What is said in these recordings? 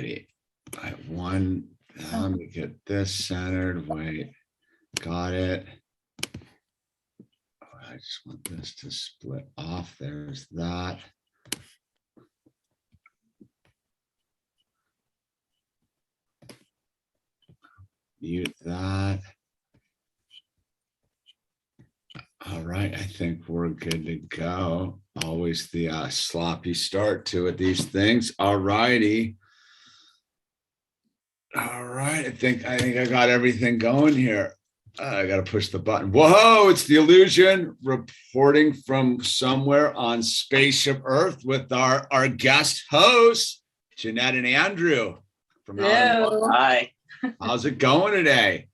righty. Let me get this centered. Wait, got it. I just want this to split off. There's that. Mute that. All right, I think we're good to go. Always the sloppy start to it, these things. All righty. All right, I think I got everything going here. I got to push the button. Whoa, it's the Illusion reporting from somewhere on Spaceship Earth with our guest hosts, Jeanette and Andrew. Hello. Hi. How's it going today?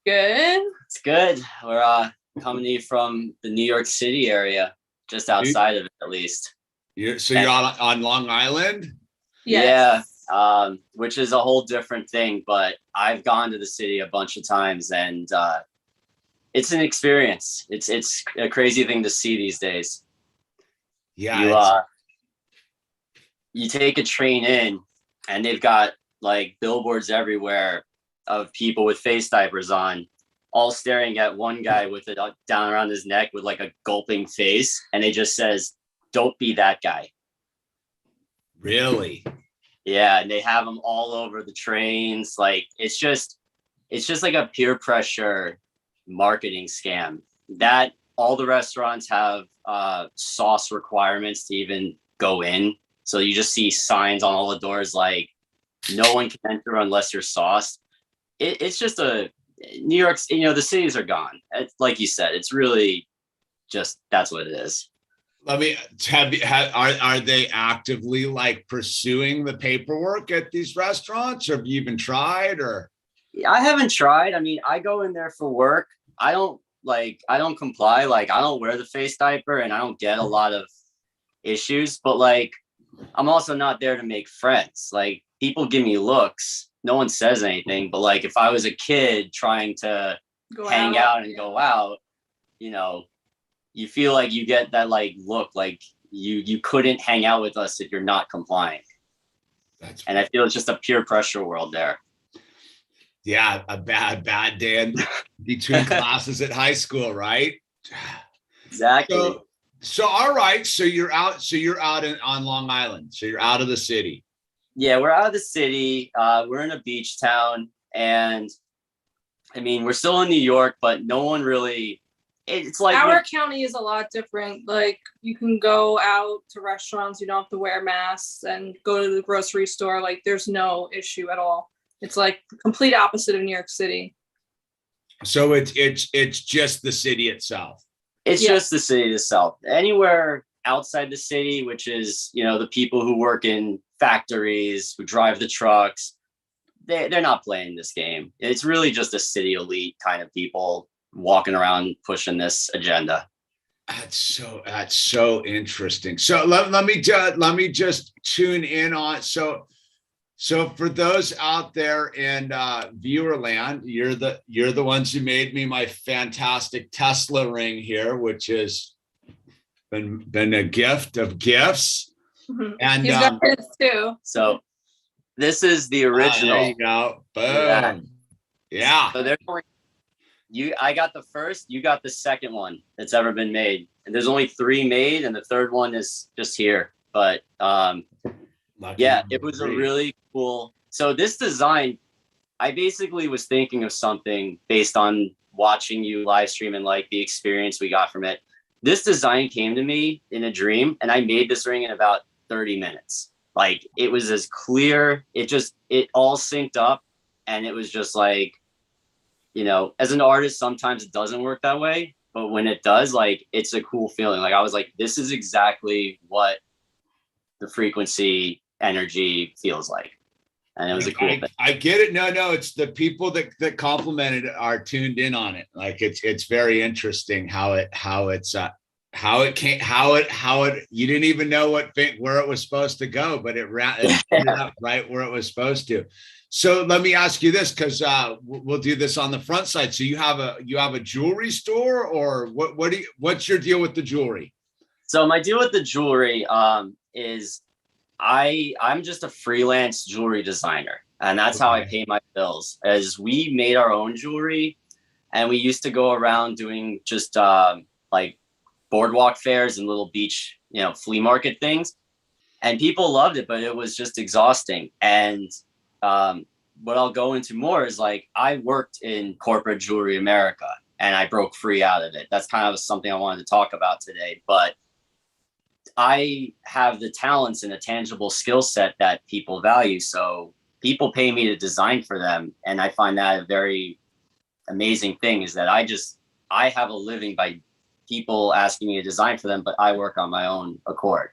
Good. It's good. We're coming to you from the New York City area, just outside of it at least. You're on Long Island? Yes. Yeah, which is a whole different thing, but I've gone to the city a bunch of times and it's an experience. It's a crazy thing to see these days. Yeah. You take a train in and they've got like billboards everywhere of people with face diapers on, all staring at one guy with it down around his neck with like a gulping face. And it just says, "Don't be that guy." Really? Yeah. And they have them all over the trains. Like, it's just like a peer pressure marketing scam that all the restaurants have sauce requirements to even go in. So you just see signs on all the doors like, no one can enter unless you're sauced. It's just New York's, the cities are gone. Like you said, it's really just, that's what it is. Let me are they actively like pursuing the paperwork at these restaurants, or have you even tried? Or I haven't tried. I mean, I go in there for work. I don't comply. Like, I don't wear the face diaper and I don't get a lot of issues, but like, I'm also not there to make friends. Like, people give me looks. No one says anything, but like, if I was a kid trying to hang out and go out, you feel like you get that like look, like you couldn't hang out with us if you're not complying. And I feel it's just a peer pressure world there. Yeah, a bad day in between classes at high school, right? Exactly. So all right, so you're out on Long Island. So you're out of the city. Yeah, we're out of the city. We're in a beach town, and I mean, we're still in New York, but no one really. It's like our county is a lot different. Like, you can go out to restaurants, you don't have to wear masks, and go to the grocery store. Like, there's no issue at all. It's like the complete opposite of New York City. So it's just the city itself. It's just the city itself. Anywhere outside the city, which is, the people who work in factories, who drive the trucks, they're not playing this game. It's really just a city elite kind of people walking around pushing this agenda. That's so interesting. So let me just tune in on. So for those out there in viewer land, you're the ones who made me my fantastic Tesla ring here, which has been a gift of gifts. Mm-hmm. And he's got this too. So this is the original. There you go. Boom. Yeah. So there's only I got the first, you got the second one that's ever been made. And there's only 3 made, and the third one is just here. But it was a really cool. So this design, I basically was thinking of something based on watching you live stream and like the experience we got from it. This design came to me in a dream, and I made this ring in about 30 minutes. Like, it was as clear. It all synced up, and it was just like, as an artist, sometimes it doesn't work that way, but when it does, like, it's a cool feeling. Like, I was like, this is exactly what the frequency energy feels like. And it was a cool thing. I get it. No, it's the people that complimented it are tuned in on it. Like, it's very interesting how it you didn't even know where it was supposed to go, but it ended up right where it was supposed to. So let me ask you this, because we'll do this on the front side. So you have a jewelry store, or what's your deal with the jewelry? So my deal with the jewelry is I'm just a freelance jewelry designer, and that's how I pay my bills. As we made our own jewelry, and we used to go around doing just like boardwalk fairs and little beach, flea market things, and people loved it, but it was just exhausting. And what I'll go into more is like I worked in corporate jewelry America, and I broke free out of it. That's kind of something I wanted to talk about today, but I have the talents and a tangible skill set that people value. So people pay me to design for them. And I find that a very amazing thing, is that I have a living by people asking me to design for them, but I work on my own accord.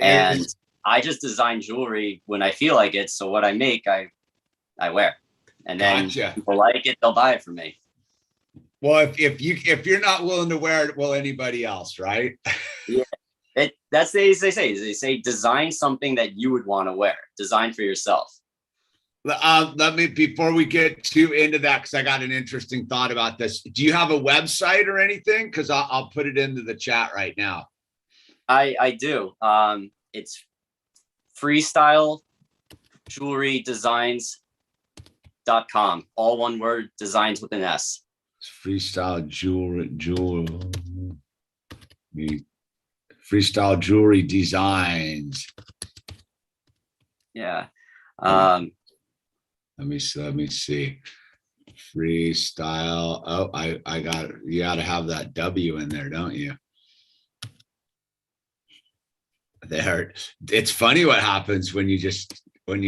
And I just design jewelry when I feel like it. So what I make, I wear. And then people like it, they'll buy it from me. Well, if you're not willing to wear it, will anybody else, right? Yeah. That's they say design something that you would want to wear. Design for yourself. Let me, before we get too into that, because I got an interesting thought about this. Do you have a website or anything? Because I'll put it into the chat right now. I do. It's freestyleJewelryDesigns.com. All one word, designs with an S. Freestyle Jewelry Designs. Yeah. Let me see. Freestyle. Oh, I got it. You got to have that W in there, don't you? There. It's funny what happens when you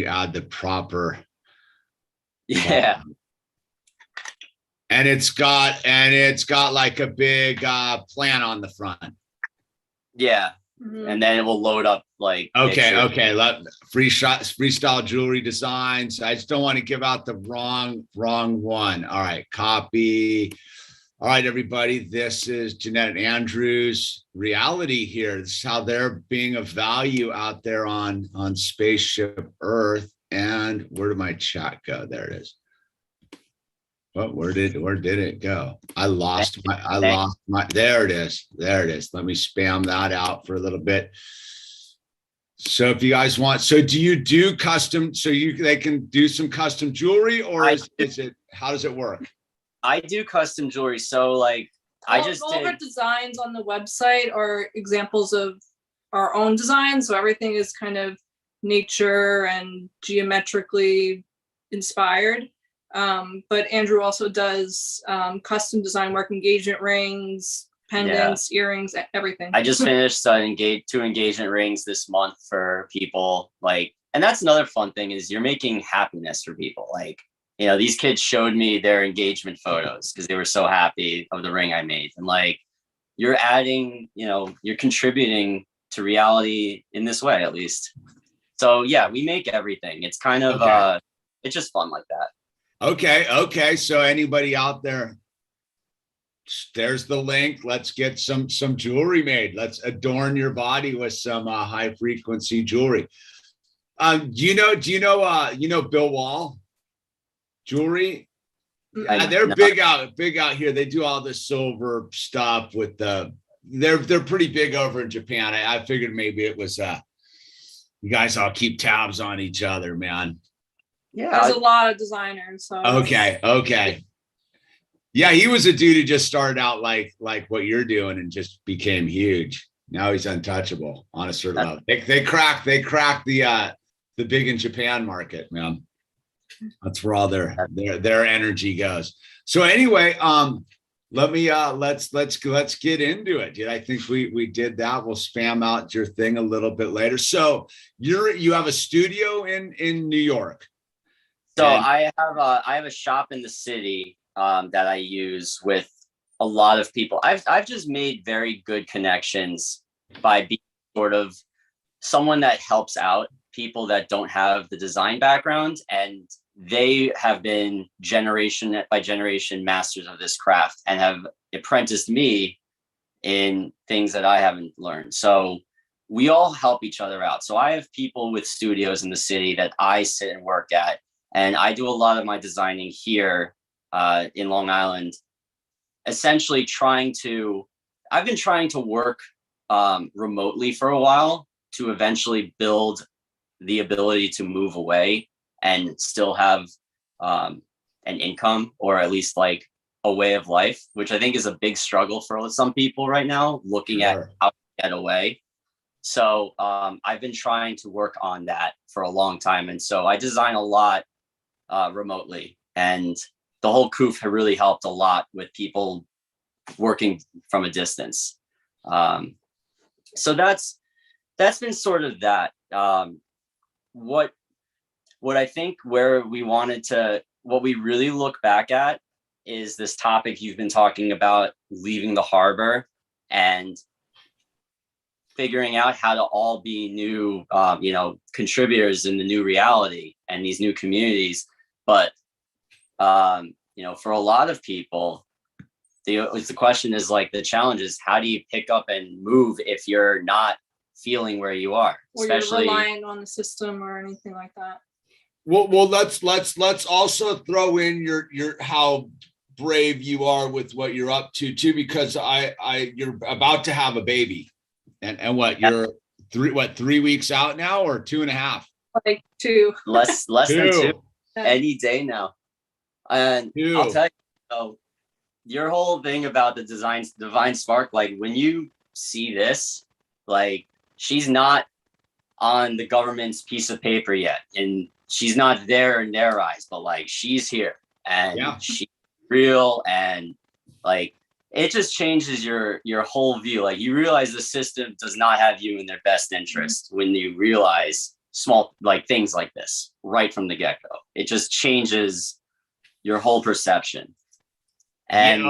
add the proper. Yeah. And it's got like a big plan on the front. Yeah. And then it will load up like okay. Freestyle Jewelry Designs. I just don't want to give out the wrong one. All right, copy. All right, everybody. This is Jeanette and Andrew's reality here. This is how they're being of value out there on Spaceship Earth. And where did my chat go? There it is. Well, where did it go? I lost my, there it is. Let me spam that out for a little bit. So if you guys want, so do you do custom, they can do some custom jewelry, or is it, how does it work? I do custom jewelry. So like all of our designs on the website are examples of our own designs. So everything is kind of nature and geometrically inspired. But Andrew also does custom design work, engagement rings, pendants, earrings, everything. I just finished two engagement rings this month for people. Like, and that's another fun thing, is you're making happiness for people. Like, these kids showed me their engagement photos because they were so happy of the ring I made. And like, you're adding, you're contributing to reality in this way, at least. So yeah, we make everything. It's kind of, it's just fun like that. Okay. So anybody out there, there's the link. Let's get some jewelry made. Let's adorn your body with some high frequency jewelry. Do you know Bill Wall Jewelry? They're big out here. They do all the silver stuff with they're pretty big over in Japan. I figured maybe it was you guys all keep tabs on each other, man. Yeah, there's a lot of designers. So. Okay. Yeah, he was a dude who just started out like what you're doing and just became huge. Now he's untouchable on a certain level. They cracked the big in Japan market, man. That's where all their energy goes. So anyway, let me let's get into it, dude. I think we did that. We'll spam out your thing a little bit later. So you have a studio in New York. So I have a shop in the city that I use with a lot of people. I've just made very good connections by being sort of someone that helps out people that don't have the design background, and they have been generation by generation masters of this craft and have apprenticed me in things that I haven't learned. So we all help each other out. So I have people with studios in the city that I sit and work at, and I do a lot of my designing here in Long Island, essentially I've been trying to work remotely for a while to eventually build the ability to move away and still have an income, or at least like a way of life, which I think is a big struggle for some people right now, looking at how to get away. So I've been trying to work on that for a long time. And so I design a lot remotely, and the whole Coof have really helped a lot with people working from a distance. So that's been sort of that. What I think where we wanted to, what we really look back at is this topic you've been talking about, leaving the harbor and figuring out how to all be new, contributors in the new reality and these new communities. But, for a lot of people, the question is like, the challenge is, how do you pick up and move if you're not feeling where you are, or especially you're relying on the system or anything like that? Well, let's also throw in your how brave you are with what you're up to too, because you're about to have a baby, and what, you're 3 weeks out now, or 2.5? Like 2. less than 2 any day now. And 2. I'll tell you, your whole thing about the divine spark, like when you see this, like she's not on the government's piece of paper yet, and she's not there in their eyes, but like she's here, and she's real, and like it just changes your whole view. Like you realize the system does not have you in their best interest when you realize small like things like this right from the get-go. It just changes your whole perception. And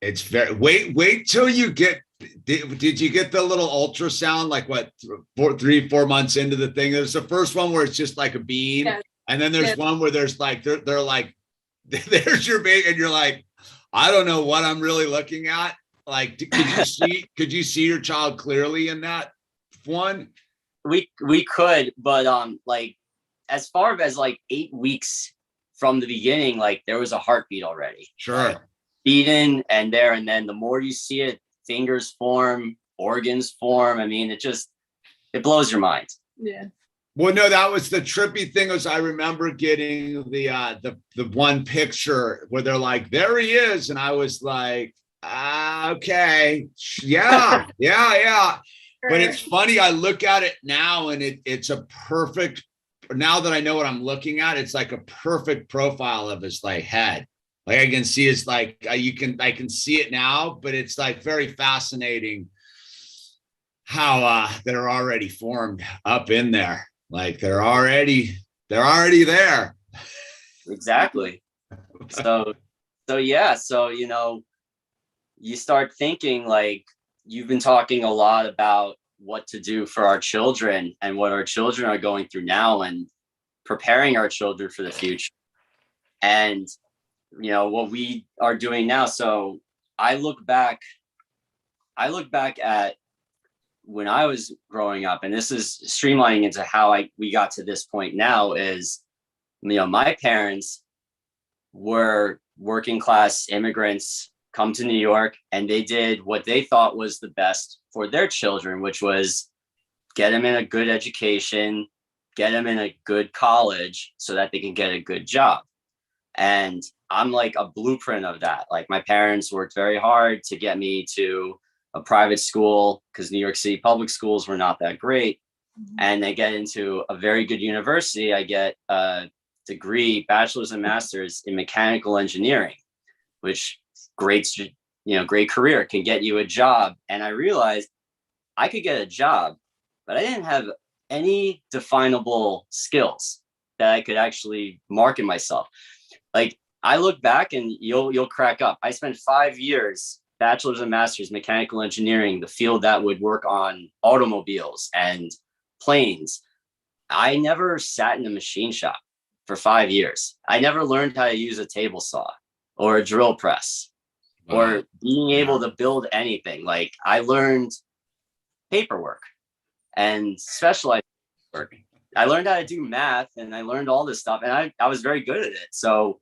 it's very, wait till you get, did you get the little ultrasound, like what, 3-4 months into the thing? There's the first one where it's just like a beam, and then there's one where there's like they're like, there's your baby, and you're like, I don't know what I'm really looking at. Like, could you see your child clearly in that one? We could, but like as far as like 8 weeks from the beginning, like there was a heartbeat already. Sure. Beaten and there, and then the more you see it, fingers form, organs form. I mean, it blows your mind. Yeah. Well, no, that was the trippy thing. Was I remember getting the one picture where they're like, there he is, and I was like, okay, yeah. But it's funny, I look at it now, and it's a perfect, now that I know what I'm looking at, it's like a perfect profile of his like head. Like I can see his like, I can see it now, but it's like very fascinating how they're already formed up in there. Like they're already there. Exactly. So yeah. So, you start thinking, like, you've been talking a lot about what to do for our children and what our children are going through now, and preparing our children for the future. And, what we are doing now. So I look back at when I was growing up, and this is streamlining into how we got to this point now, is, my parents were working class immigrants, come to New York, and they did what they thought was the best for their children, which was get them in a good education, get them in a good college so that they can get a good job. And I'm like a blueprint of that. Like my parents worked very hard to get me to a private school, because New York City public schools were not that great. And I get into a very good university. I get a degree, bachelor's and master's in mechanical engineering, which great career, can get you a job. And I realized I could get a job, but I didn't have any definable skills that I could actually market myself. Like I look back and you'll crack up. I spent 5 years, bachelor's and master's mechanical engineering, the field that would work on automobiles and planes. I never sat in a machine shop for 5 years. I never learned how to use a table saw or a drill press or being able to build anything. Like I learned paperwork and specialized work. I learned how to do math, and I learned all this stuff, and I was very good at it. So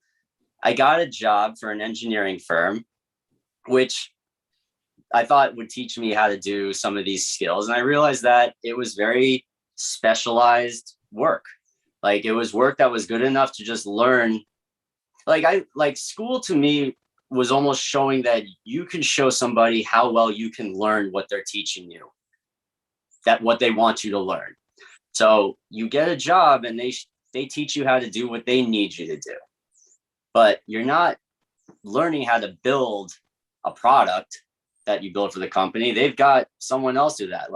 I got a job for an engineering firm, which I thought would teach me how to do some of these skills. And I realized that it was very specialized work. Like it was work that was good enough to just learn. Like school to me was almost showing that you can show somebody how well you can learn what they're teaching you, that what they want you to learn. So you get a job and they teach you how to do what they need you to do, but you're not learning how to build a product that you build for the company. They've got someone else do that.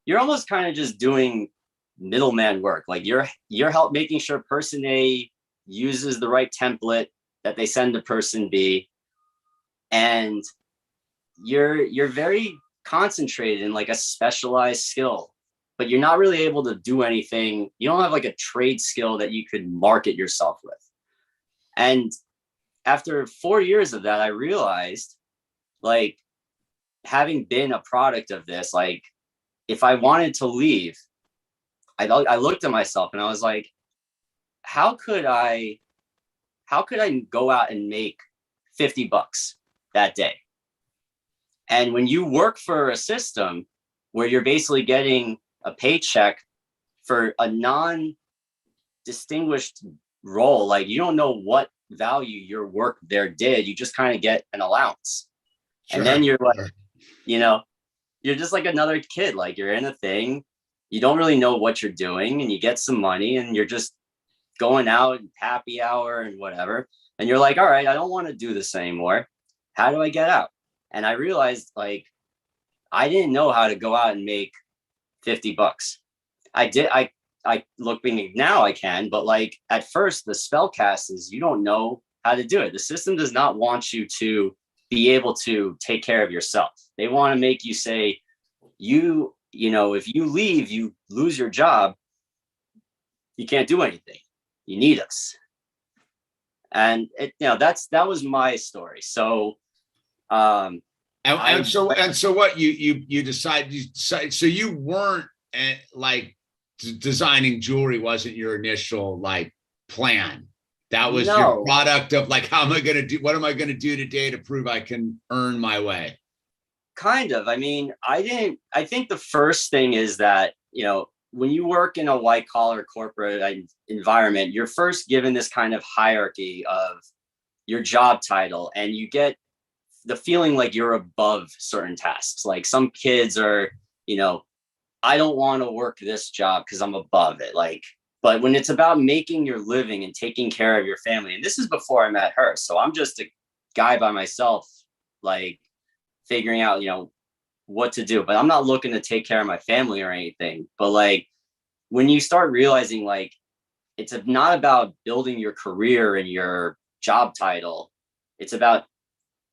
You're almost kind of just doing middleman work. Like you're making sure person A uses the right template that they send to person B, and you're very concentrated in like a specialized skill, but you're not really able to do anything. You don't have like a trade skill that you could market yourself with. And after 4 years of that, I realized, like, having been a product of this, like, if I wanted to leave, I looked at myself and I was like, how could I go out and make $50 that day? And when you work for a system where you're basically getting a paycheck for a non-distinguished role, like you don't know what value your work there did, you just kind of get an allowance. Sure. And then you're like, you're just like another kid. Like you're in a thing, you don't really know what you're doing, and you get some money and you're just going out and happy hour and whatever. And you're like, all right, I don't want to do this anymore. How do I get out? And I realized, like, I didn't know how to go out and make $50. I looking now I can, but like at first the spell cast is you don't know how to do it. The system does not want you to be able to take care of yourself. They want to make you say, if you leave, you lose your job. You can't do anything. You need us. And that was my story. So, so what you decide, so you weren't like designing jewelry wasn't your initial like plan. That was your product of like, what am I going to do today to prove I can earn my way? Kind of. I mean, I think the first thing is that, when you work in a white collar corporate environment, you're first given this kind of hierarchy of your job title, and you get the feeling like you're above certain tasks. Like some kids are, I don't want to work this job because I'm above it. But when it's about making your living and taking care of your family, and this is before I met her, so I'm just a guy by myself, like figuring out, what to do, but I'm not looking to take care of my family or anything. But like, when you start realizing, like, it's not about building your career and your job title, it's about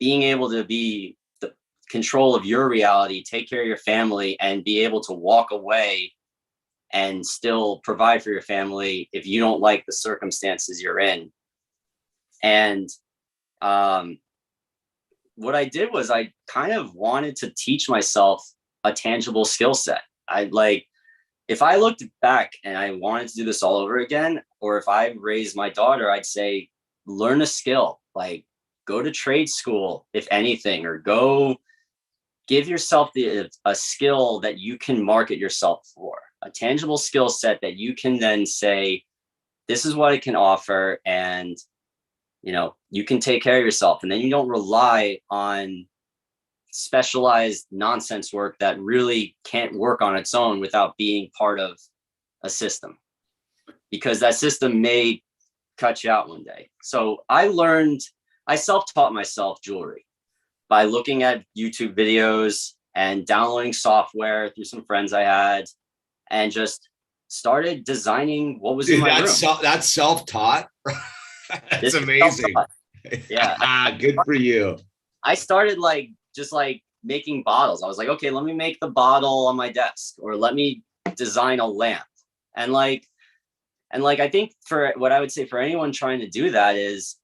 being able to be the control of your reality, take care of your family, and be able to walk away and still provide for your family if you don't like the circumstances you're in. And what I did was I kind of wanted to teach myself a tangible skill set. If I looked back and I wanted to do this all over again, or if I raised my daughter, I'd say, learn a skill, like go to trade school, if anything, or go give yourself a skill that you can market yourself for, a tangible skill set that you can then say, this is what it can offer. And you can take care of yourself, and then you don't rely on specialized nonsense work that really can't work on its own without being part of a system, because that system may cut you out one day. So I self-taught myself jewelry by looking at YouTube videos and downloading software through some friends I had, and just started designing what was in my room. That's self-taught. That's amazing. Yeah. Good for you. I started just making bottles. I was like, okay, let me make the bottle on my desk, or let me design a lamp. And I think for what I would say for anyone trying to do that is,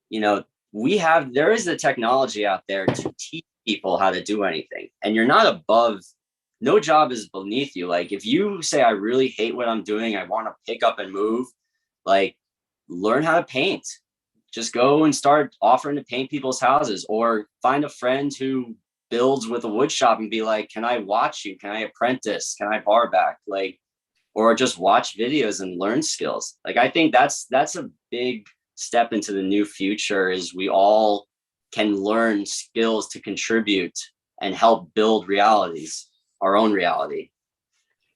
there is the technology out there to teach people how to do anything, and you're not above, no job is beneath you. Like if you say, I really hate what I'm doing, I want to pick up and move, like learn how to paint, just go and start offering to paint people's houses, or find a friend who builds with a wood shop and be like, can I watch you? Can I apprentice? Can I bar back? Like, or just watch videos and learn skills. Like, I think that's a big step into the new future, is we all can learn skills to contribute and help build realities, our own reality.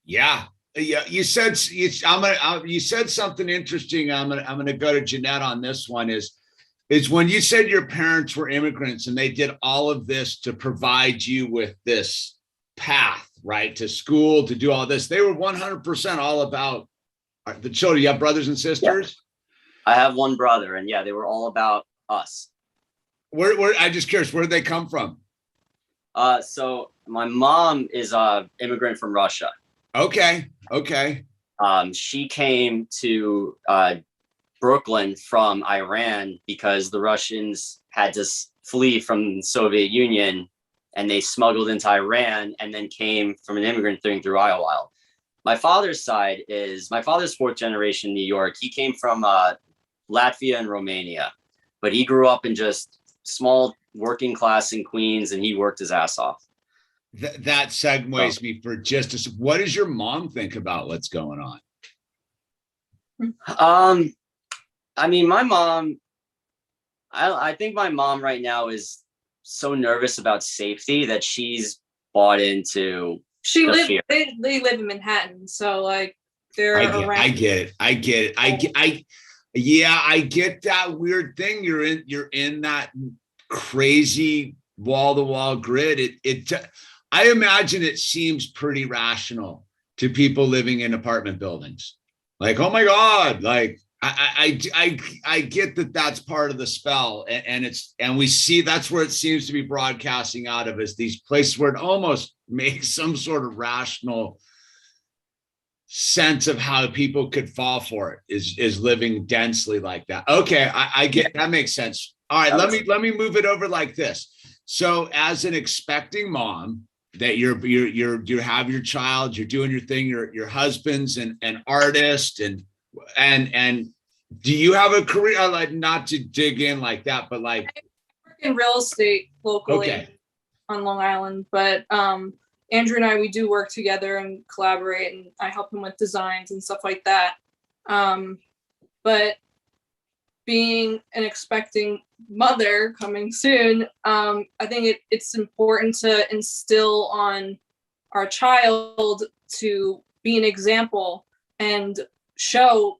Yeah. Yeah. You said something interesting. I'm gonna go to Jeanette on this one, is when you said your parents were immigrants and they did all of this to provide you with this path, right? To school, to do all this. They were 100% all about the children. You have brothers and sisters? Yeah. I have one brother, and yeah, they were all about us. Where I'm just curious, where did they come from? So my mom is a immigrant from Russia. Okay. She came to Brooklyn from Iran because the Russians had to flee from the Soviet Union, and they smuggled into Iran and then came from an immigrant thing through Iowa. My father's fourth generation New York. He came from Latvia and Romania, but he grew up in just small working class in Queens, and he worked his ass off. That segues me for just a. What does your mom think about what's going on? I mean, my mom, I think my mom right now is so nervous about safety that she's bought into. They live in Manhattan, so like they're around. I get it. Yeah, I get that weird thing. You're in that crazy wall-to-wall grid. I imagine it seems pretty rational to people living in apartment buildings. Like, oh my God, like I get that that's part of the spell, and we see that's where it seems to be broadcasting out of, is these places where it almost makes some sort of rational sense of how people could fall for it, is living densely like that. Okay, I get that, makes sense. All right, let me move it over like this. So as an expecting mom, that you have your child, you're doing your thing, your husband's an artist, and do you have a career? Like, not to dig in like that, but like, I work in real estate locally on Long Island, but Andrew and we do work together and collaborate, and I help him with designs and stuff like that. But being an expecting mother coming soon, I think it's important to instill on our child to be an example and show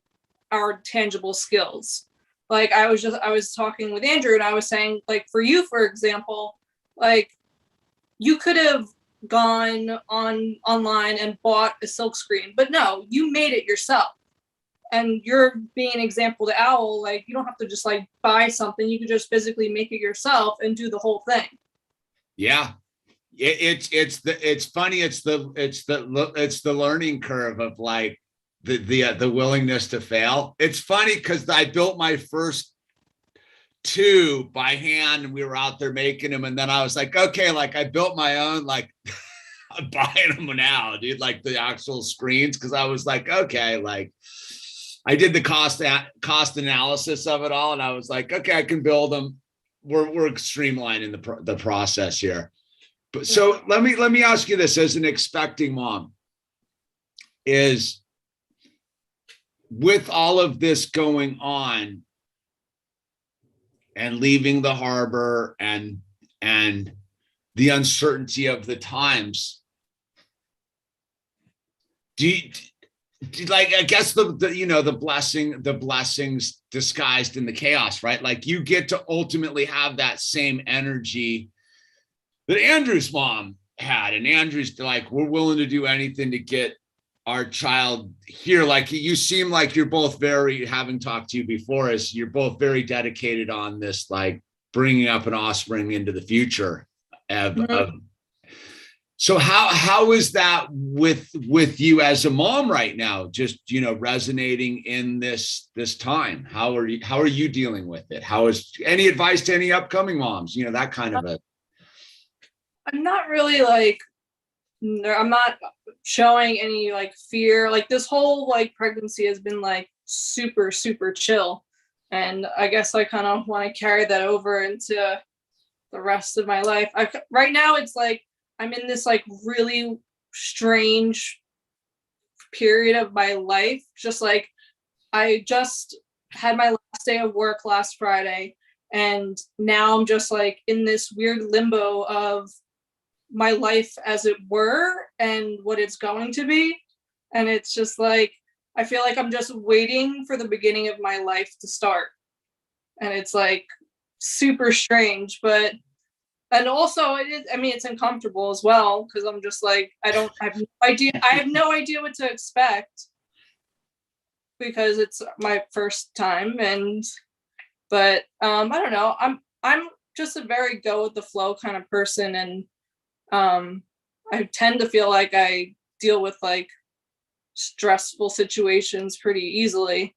our tangible skills. Like I was talking with Andrew, and I was saying, like, for you, for example, like you could have gone online and bought a silk screen, but no, you made it yourself. And you're being an example to Owl. Like, you don't have to just like buy something. You can just physically make it yourself and do the whole thing. Yeah, it's funny. It's the learning curve of like the willingness to fail. It's funny because I built my first two by hand, and we were out there making them, and then I was like, okay, like I built my own, like I'm buying them now, dude, like the actual screens, because I was like, okay, like I did the cost analysis of it all, and I was like, okay, I can build them. We're streamlining the process here. But so let me ask you this, as an expecting mom, is with all of this going on and leaving the harbor and the uncertainty of the times, do you, like, I guess the blessings disguised in the chaos, right? Like you get to ultimately have that same energy that Andrew's mom had, and Andrew's like, we're willing to do anything to get our child here. Like, you seem like you're both having talked to you before, is you're both very dedicated on this, like bringing up an offspring into the future of so how is that with you as a mom right now, just resonating in this time? How are you dealing with it? How is any advice to any upcoming moms, that kind of a. I'm not really like, I'm not showing any like fear. Like this whole like pregnancy has been like super, super chill. And I guess I kind of want to carry that over into the rest of my life. Right now, it's like I'm in this like really strange period of my life. Just like I just had my last day of work last Friday, and now I'm just like in this weird limbo of my life as it were and what it's going to be. And it's just like, I feel like I'm just waiting for the beginning of my life to start. And it's like super strange, and also it is, I mean, it's uncomfortable as well, because I'm just like, I have no idea what to expect, because it's my first time. But I don't know. I'm just a very go with the flow kind of person, and I tend to feel like I deal with like stressful situations pretty easily.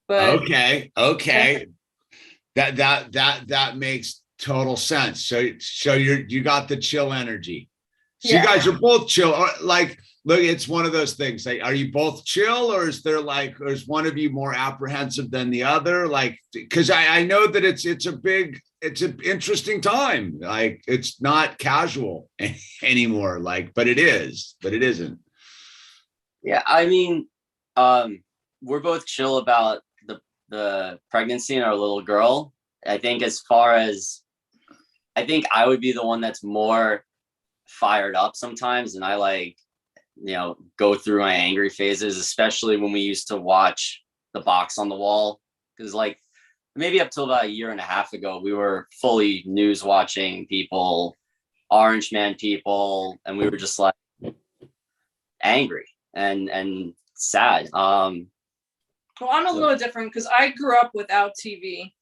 But okay. That makes total sense. So you got the chill energy. So you guys are both chill. Like, look, it's one of those things. Like, are you both chill, or is one of you more apprehensive than the other? Like, because I know that it's an interesting time. Like, it's not casual anymore. Like, but it isn't. Yeah, I mean, we're both chill about the pregnancy and our little girl. I think I think I would be the one that's more fired up sometimes, and I like, go through my angry phases, especially when we used to watch the box on the wall. Because like maybe up till about a year and a half ago, we were fully news watching people, Orange Man people, and we were just like angry and sad. Well, I'm a little different because I grew up without TV.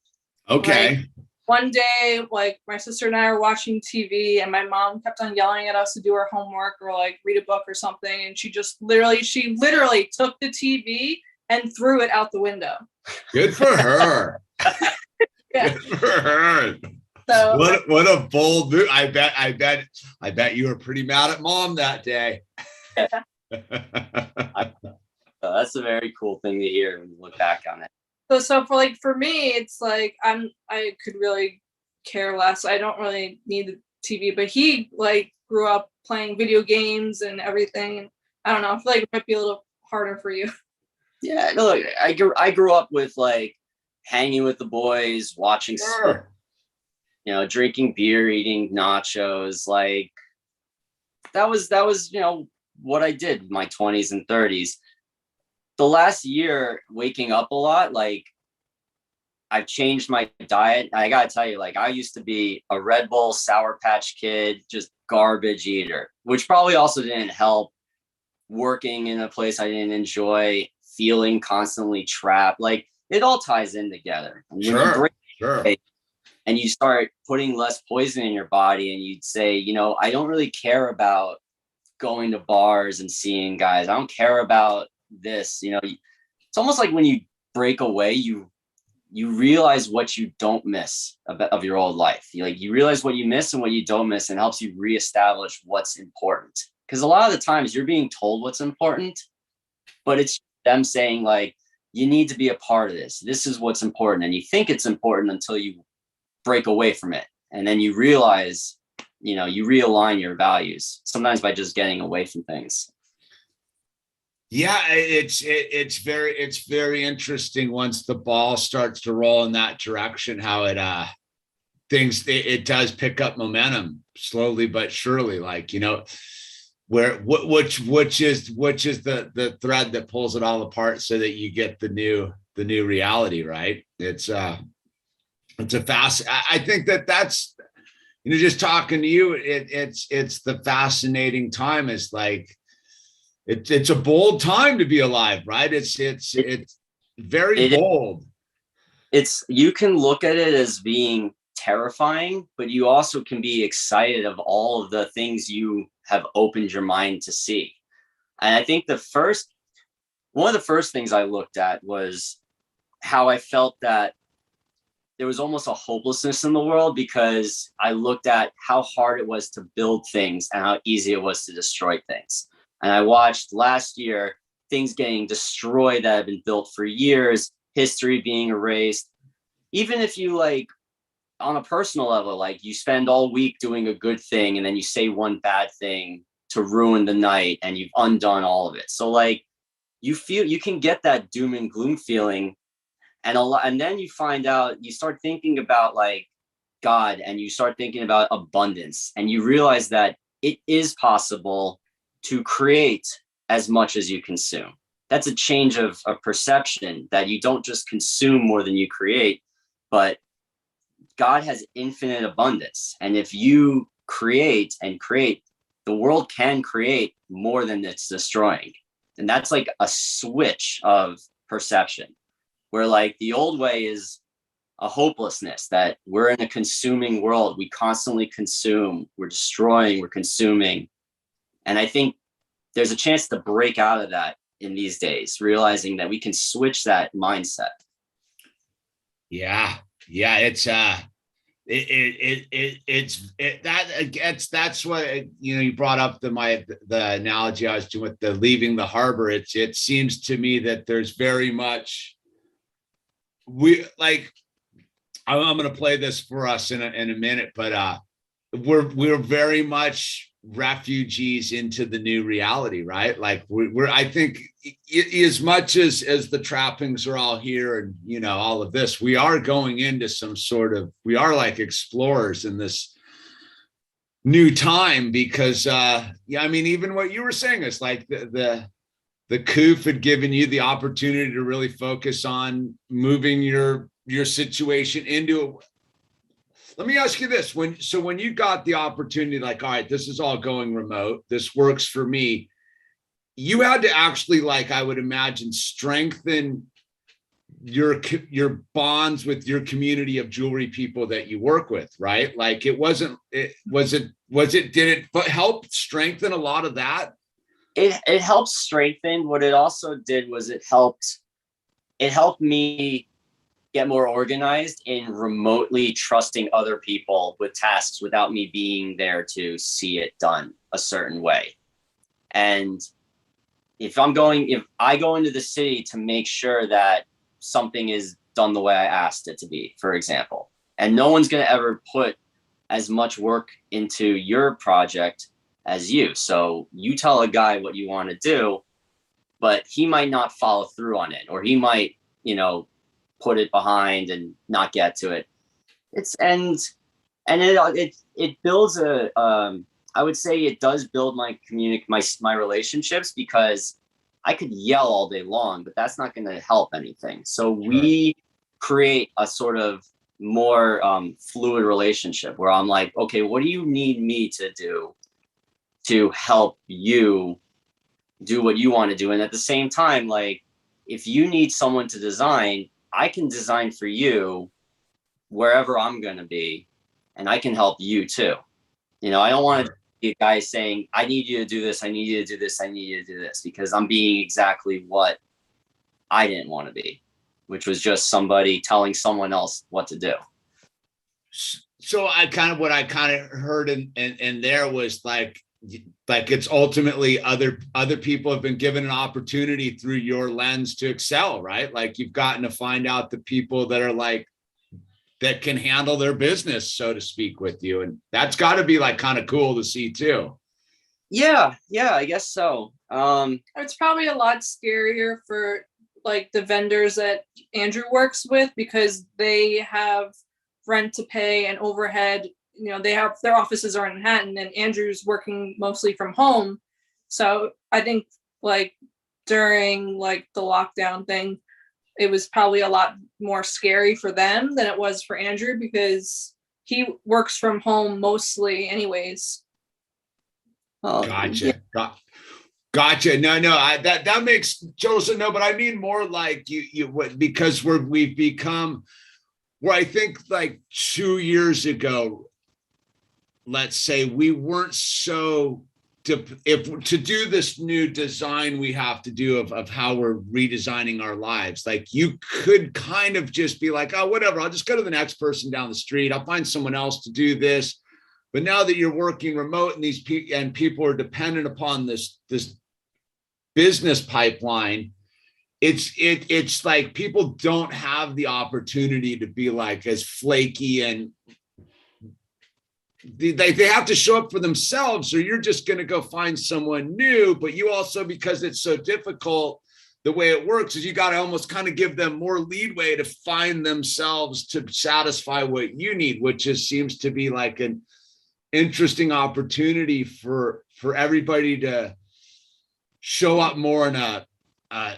Okay. Like, one day, like my sister and I are watching TV, and my mom kept on yelling at us to do our homework or like read a book or something, and she literally took the TV and threw it out the window. Good for her. Yeah. Good for her. So what a bold move. I bet you were pretty mad at mom that day. Yeah. That's a very cool thing to hear when you look back on it. So for me, it's like I could really care less. I don't really need the TV, but he like grew up playing video games and everything. I don't know. I feel like it might be a little harder for you. Yeah, no, look, I grew up with like hanging with the boys, watching sports, drinking beer, eating nachos. Like that was what I did in my 20s and 30s. The last year, waking up a lot, like I've changed my diet. I gotta tell you, like I used to be a Red Bull Sour Patch Kid, just garbage eater, which probably also didn't help. Working in a place I didn't enjoy, feeling constantly trapped, like it all ties in together. Sure. And you start putting less poison in your body, and you'd say, I don't really care about going to bars and seeing guys. I don't care about this. It's almost like when you break away, you realize what you don't miss of your old life. You realize what you miss and what you don't miss, and helps you reestablish what's important. Because a lot of the times you're being told what's important, but it's them saying like, you need to be a part of this. This is what's important. And you think it's important until you break away from it. And then you realize, you realign your values, sometimes by just getting away from things. Yeah, it's very interesting once the ball starts to roll in that direction, how it does pick up momentum slowly but surely. Like, which is the thread that pulls it all apart so that you get the new reality, right? It's a fast. I think that's just talking to you. It's the fascinating time. Is like it's a bold time to be alive, right? It's very bold. You can look at it as being terrifying, but you also can be excited of all of the things you have opened your mind to see. And I think one of the first things I looked at was how I felt that there was almost a hopelessness in the world, because I looked at how hard it was to build things and how easy it was to destroy things. And I watched last year things getting destroyed that have been built for years, history being erased. Even if you like on a personal level, like you spend all week doing a good thing and then you say one bad thing to ruin the night and you've undone all of it. So like you can get that doom and gloom feeling, and then you find out, you start thinking about like God, and you start thinking about abundance, and you realize that it is possible to create as much as you consume. That's a change of perception, that you don't just consume more than you create, but God has infinite abundance. And if you create and create, the world can create more than it's destroying. And that's like a switch of perception, where like the old way is a hopelessness, that we're in a consuming world. We constantly consume, we're destroying, we're consuming. And I think there's a chance to break out of that in these days, realizing that we can switch that mindset. Yeah. It's that's what, you know, you brought up the analogy I was doing with the leaving the harbor. It seems to me that there's very much, I'm going to play this for us in a minute, but we're very much refugees into the new reality, right? Like we're I think as much as the trappings are all here and, you know, all of this, we are going into some sort of, we are like explorers in this new time, because I mean, even what you were saying is like the COOF had given you the opportunity to really focus on moving your situation into. Let me ask you this. When you got the opportunity, like, all right, this is all going remote, this works for me, you had to actually, like, I would imagine, strengthen your bonds with your community of jewelry people that you work with, right? Like did it help strengthen a lot of that? It helped strengthen. What it also did was it helped me get more organized in remotely trusting other people with tasks without me being there to see it done a certain way. And if I go into the city to make sure that something is done the way I asked it to be, for example, and no one's going to ever put as much work into your project as you. So you tell a guy what you want to do, but he might not follow through on it, or he might, you know, put it behind and not get to it. It builds I would say it does build my relationships, because I could yell all day long, but that's not going to help anything. So we create a sort of more fluid relationship where I'm like, okay, what do you need me to do to help you do what you want to do? And at the same time, like, if you need someone to design, I can design for you wherever I'm going to be, and I can help you too. You know, I don't want to be a guy saying, I need you to do this, I need you to do this, I need you to do this, because I'm being exactly what I didn't want to be, which was just somebody telling someone else what to do. So what I heard in there was like it's ultimately other people have been given an opportunity through your lens to excel, right? Like you've gotten to find out the people that are like, that can handle their business, so to speak, with you. And that's got to be like kind of cool to see too. Yeah, I guess so. It's probably a lot scarier for like the vendors that Andrew works with, because they have rent to pay and overhead. You know, they have their offices are in Manhattan, and Andrew's working mostly from home. So I think like during like the lockdown thing, it was probably a lot more scary for them than it was for Andrew, because he works from home mostly anyways. Gotcha. Yeah. Gotcha. No, that makes Joseph. No, but I mean more like because we've become where I think like 2 years ago, let's say, we weren't so if to do this new design we have to do of how we're redesigning our lives. Like you could kind of just be like, oh, whatever, I'll just go to the next person down the street, I'll find someone else to do this. But now that you're working remote and people are dependent upon this business pipeline, it's like people don't have the opportunity to be like as flaky, and they have to show up for themselves, or you're just going to go find someone new. But you also, because it's so difficult, the way it works is you got to almost kind of give them more leadway to find themselves to satisfy what you need, which just seems to be like an interesting opportunity for everybody to show up more in a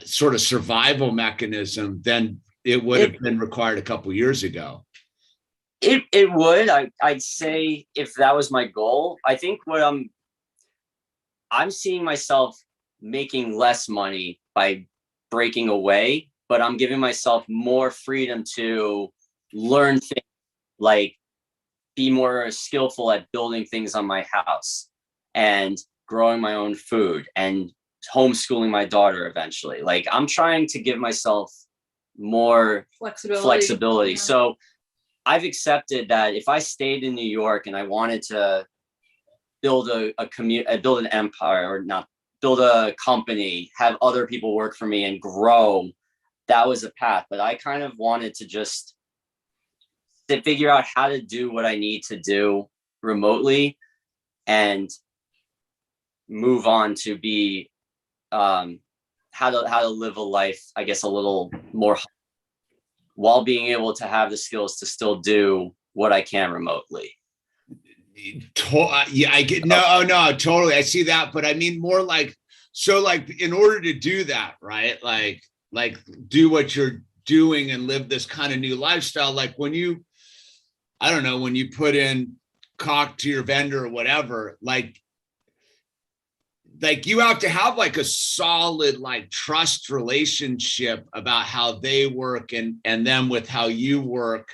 sort of survival mechanism than it would have been required a couple years ago. It would. I'd say if that was my goal, I think what I'm seeing myself making less money by breaking away, but I'm giving myself more freedom to learn things, like be more skillful at building things on my house and growing my own food and homeschooling my daughter eventually. Like, I'm trying to give myself more flexibility. Yeah. So I've accepted that if I stayed in New York and I wanted to build build an empire, or not build a company, have other people work for me and grow, that was a path. But I kind of wanted to just figure out how to do what I need to do remotely and move on to be how to live a life, I guess, a little more, while being able to have the skills to still do what I can remotely. Yeah, I get no, totally. I see that, but I mean more like, so like in order to do that, right? Like do what you're doing and live this kind of new lifestyle. Like when you, I don't know, when you put in caulk to your vendor or whatever, like you have to have like a solid like trust relationship about how they work and then with how you work,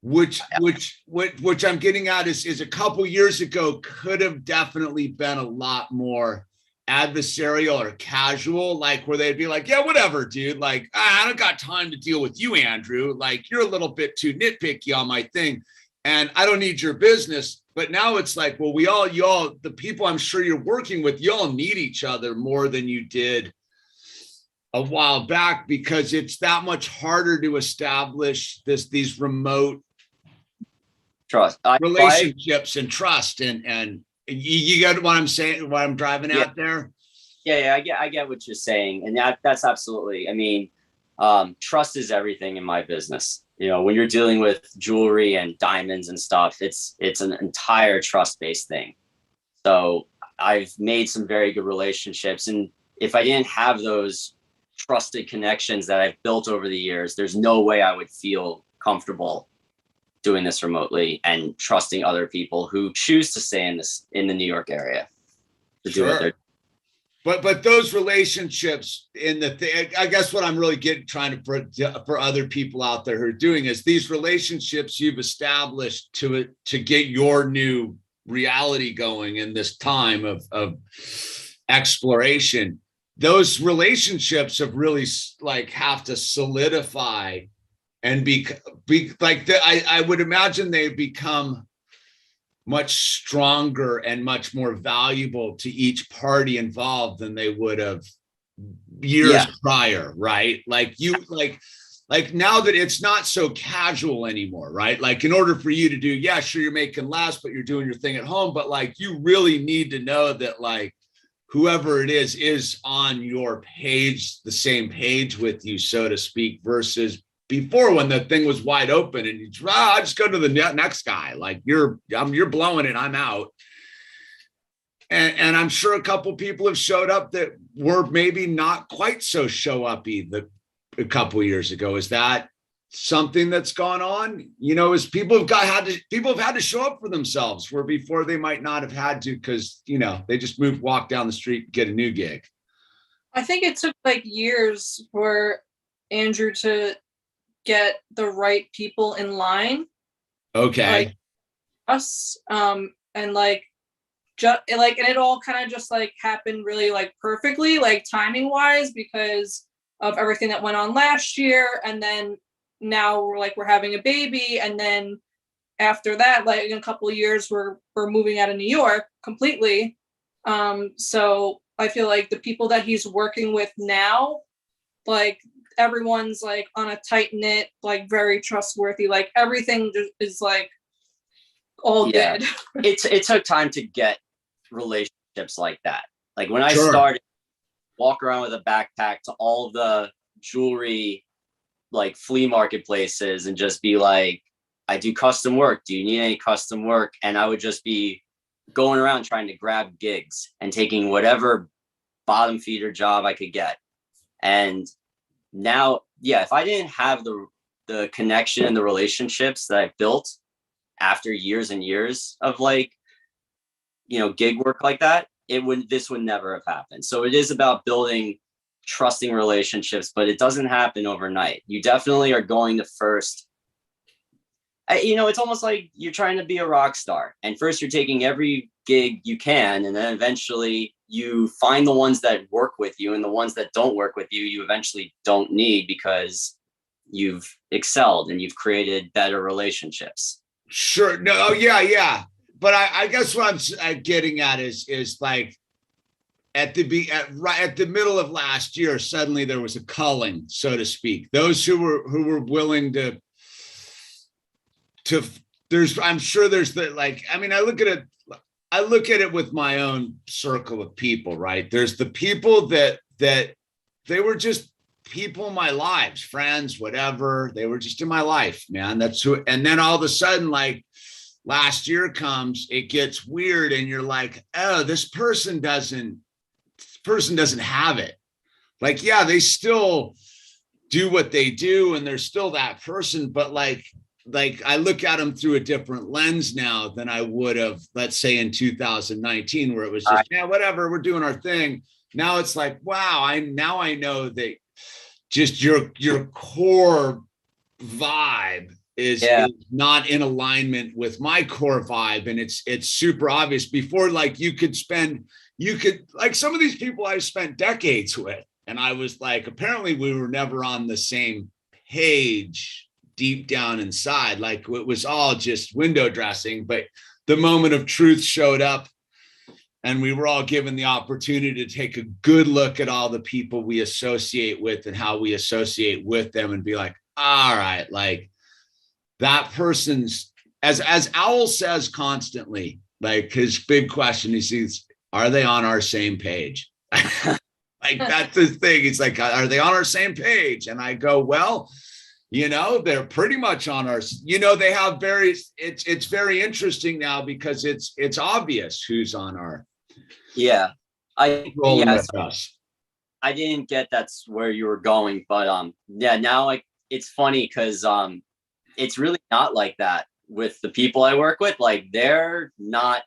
which I'm getting at is a couple years ago could have definitely been a lot more adversarial or casual, like where they'd be like, yeah, whatever, dude, like I don't got time to deal with you, Andrew, like you're a little bit too nitpicky on my thing and I don't need your business. But now it's like, well, y'all, the people I'm sure you're working with, y'all need each other more than you did a while back, because it's that much harder to establish these remote trust relationships and trust. And you get what I'm saying, what I'm driving at there? Yeah, I get what you're saying. And that's absolutely, I mean, trust is everything in my business. You know, when you're dealing with jewelry and diamonds and stuff, it's an entire trust-based thing. So I've made some very good relationships. And if I didn't have those trusted connections that I've built over the years, there's no way I would feel comfortable doing this remotely and trusting other people who choose to stay in the New York area to do what they're doing. But those relationships I guess what I'm really trying to for other people out there who are doing is these relationships you've established to get your new reality going in this time of exploration. Those relationships have really like have to solidify and be like I would imagine they become much stronger and much more valuable to each party involved than they would have years prior, right? Like now that it's not so casual anymore, right? Like in order for you to do, yeah, sure, you're making less, but you're doing your thing at home. But like, you really need to know that like whoever it is on your page, the same page with you, so to speak, versus before when the thing was wide open and you I just go to the next guy, like you're blowing it, I'm out. And I'm sure a couple people have showed up that were maybe not quite so show uppy a couple of years ago. Is that something that's gone on? You know, is people have had to show up for themselves where before they might not have had to, because you know they just walk down the street and get a new gig. I think it took like years for Andrew to get the right people in line. Okay. Like us, and like just like, and it all kind of just like happened really like perfectly, like timing wise, because of everything that went on last year, and then now we're having a baby, and then after that, like in a couple of years, we're moving out of New York completely. So I feel like the people that he's working with now like everyone's like on a tight knit, like very trustworthy, like everything just is like all good. It took time to get relationships like that. Like when I Sure. started, walk around with a backpack to all the jewelry, like flea marketplaces, and just be like, I do custom work. Do you need any custom work? And I would just be going around trying to grab gigs and taking whatever bottom feeder job I could get. And now, if I didn't have the connection and the relationships that I built after years and years of like, gig work like that, this would never have happened. So it is about building trusting relationships, but it doesn't happen overnight. You definitely are going to first, it's almost like you're trying to be a rock star, and first you're taking every gig you can, and then eventually you find the ones that work with you, and the ones that don't work with you eventually don't need, because you've excelled and you've created better relationships. Sure. No. Yeah. But I guess what I'm getting at is like at the middle of last year, suddenly there was a culling, so to speak. Those who were willing to I'm sure there's the, like, I mean, I look at it with my own circle of people, right? There's the people that they were just people in my lives, friends, whatever. They were just in my life, man. That's who. And then all of a sudden, like last year comes, it gets weird, and you're like, oh, this person doesn't have it. Like, yeah, they still do what they do, and they're still that person, but like I look at them through a different lens now than I would have, let's say, in 2019, where it was just, whatever, we're doing our thing. Now it's like, wow, I know that just your core vibe is not in alignment with my core vibe. And it's super obvious. Before, like, you could like some of these people I've spent decades with, and I was like, apparently we were never on the same page deep down inside. Like, it was all just window dressing, but the moment of truth showed up, and we were all given the opportunity to take a good look at all the people we associate with and how we associate with them, and be like, all right, like that person's, as Owl says constantly, like his big question, he sees, are they on our same page? Like, that's the thing. It's like, are they on our same page? And I go, well, they're pretty much on our, they have it's very interesting now, because it's obvious who's on our. Yeah. With us. I didn't get that's where you were going, but now, like, it's funny because it's really not like that with the people I work with. Like, they're not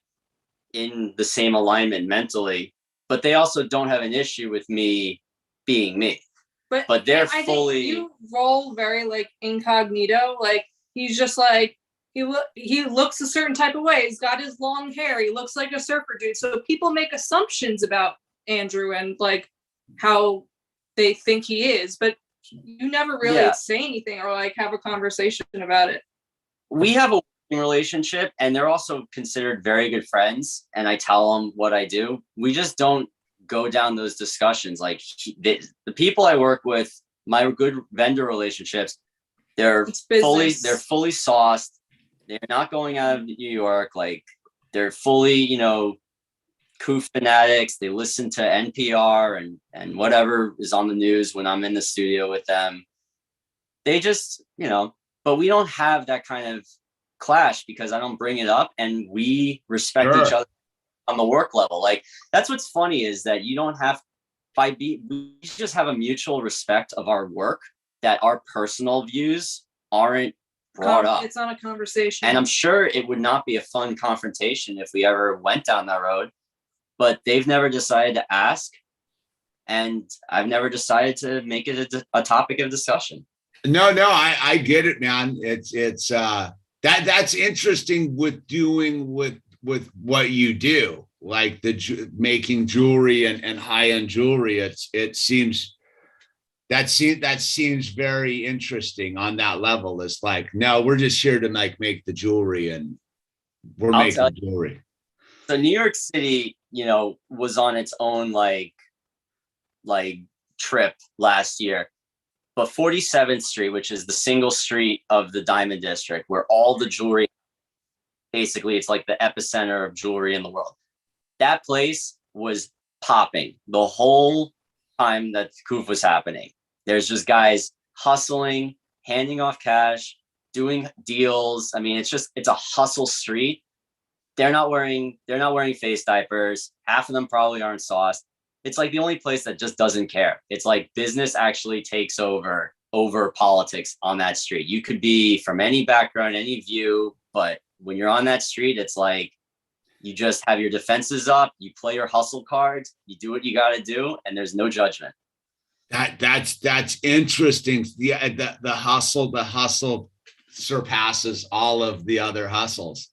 in the same alignment mentally, but they also don't have an issue with me being me. But they're I fully. Think you roll very like incognito. Like, he's just like, he looks a certain type of way. He's got his long hair. He looks like a surfer dude. So people make assumptions about Andrew and like how they think he is, but you never really say anything or like have a conversation about it. We have a working relationship, and they're also considered very good friends, and I tell them what I do. We just don't go down those discussions. Like, the people I work with, my good vendor relationships, they're fully sauced. They're not going out of New York. Like, they're fully, coup fanatics. They listen to NPR and whatever is on the news when I'm in the studio with them. They just, but we don't have that kind of clash because I don't bring it up, and we respect each other on the work level. Like, that's what's funny, is that you don't have, we just have a mutual respect of our work, that our personal views aren't brought up. It's not a conversation. And I'm sure it would not be a fun confrontation if we ever went down that road, but they've never decided to ask. And I've never decided to make it a topic of discussion. No, I get it, man. It's that's interesting with doing with what you do, like making jewelry and high-end jewelry. It seems very interesting on that level. It's like, no, we're just here to make the jewelry, and we're making jewelry. So New York City, was on its own like trip last year. But 47th Street, which is the single street of the Diamond District, where all the jewelry, basically, it's like the epicenter of jewelry in the world. That place was popping the whole time that Koof was happening. There's just guys hustling, handing off cash, doing deals. I mean, it's a hustle street. They're not wearing face diapers. Half of them probably aren't sauced. It's like the only place that just doesn't care. It's like business actually takes over politics on that street. You could be from any background, any view, but when you're on that street, it's like you just have your defenses up, you play your hustle cards, you do what you got to do, and there's no judgment. That's interesting. The hustle surpasses all of the other hustles.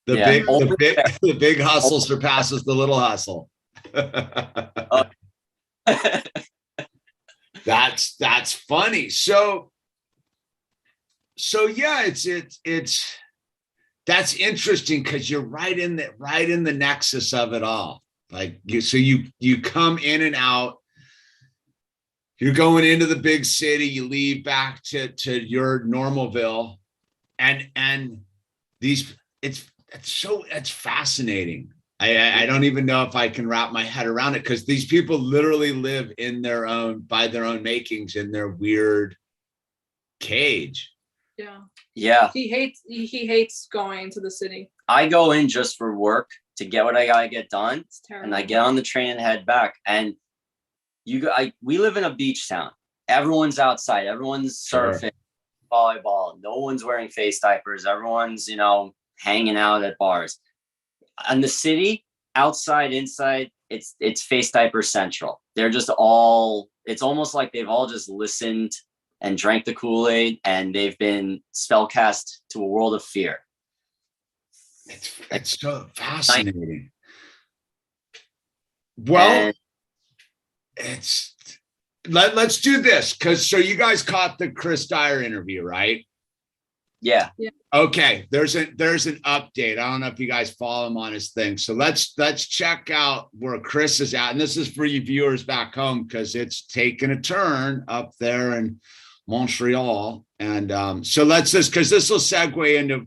The big hustle surpasses the little hustle. That's funny. So yeah, it's that's interesting because you're right in the nexus of it all. Like you come in and out. You're going into the big city. You leave back to your normalville, and it's fascinating. I don't even know if I can wrap my head around it because these people literally live by their own makings in their weird cage. Yeah. He hates going to the city. I go in just for work to get what I gotta get done, and I get on the train and head back. And we live in a beach town. Everyone's outside. Everyone's surfing, volleyball. No one's wearing face diapers. Everyone's hanging out at bars. And the city, outside, inside, it's face diaper central. They're just it's almost like they've all just listened and drank the Kool-Aid, and they've been spellcast to a world of fear. It's so fascinating. Well, let's do this so you guys caught the Chris Dyer interview, right? Yeah. Okay, there's an update. I don't know if you guys follow him on his thing. So let's check out where Chris is at. And this is for you viewers back home because it's taken a turn up there in Montreal. And so let's because this will segue into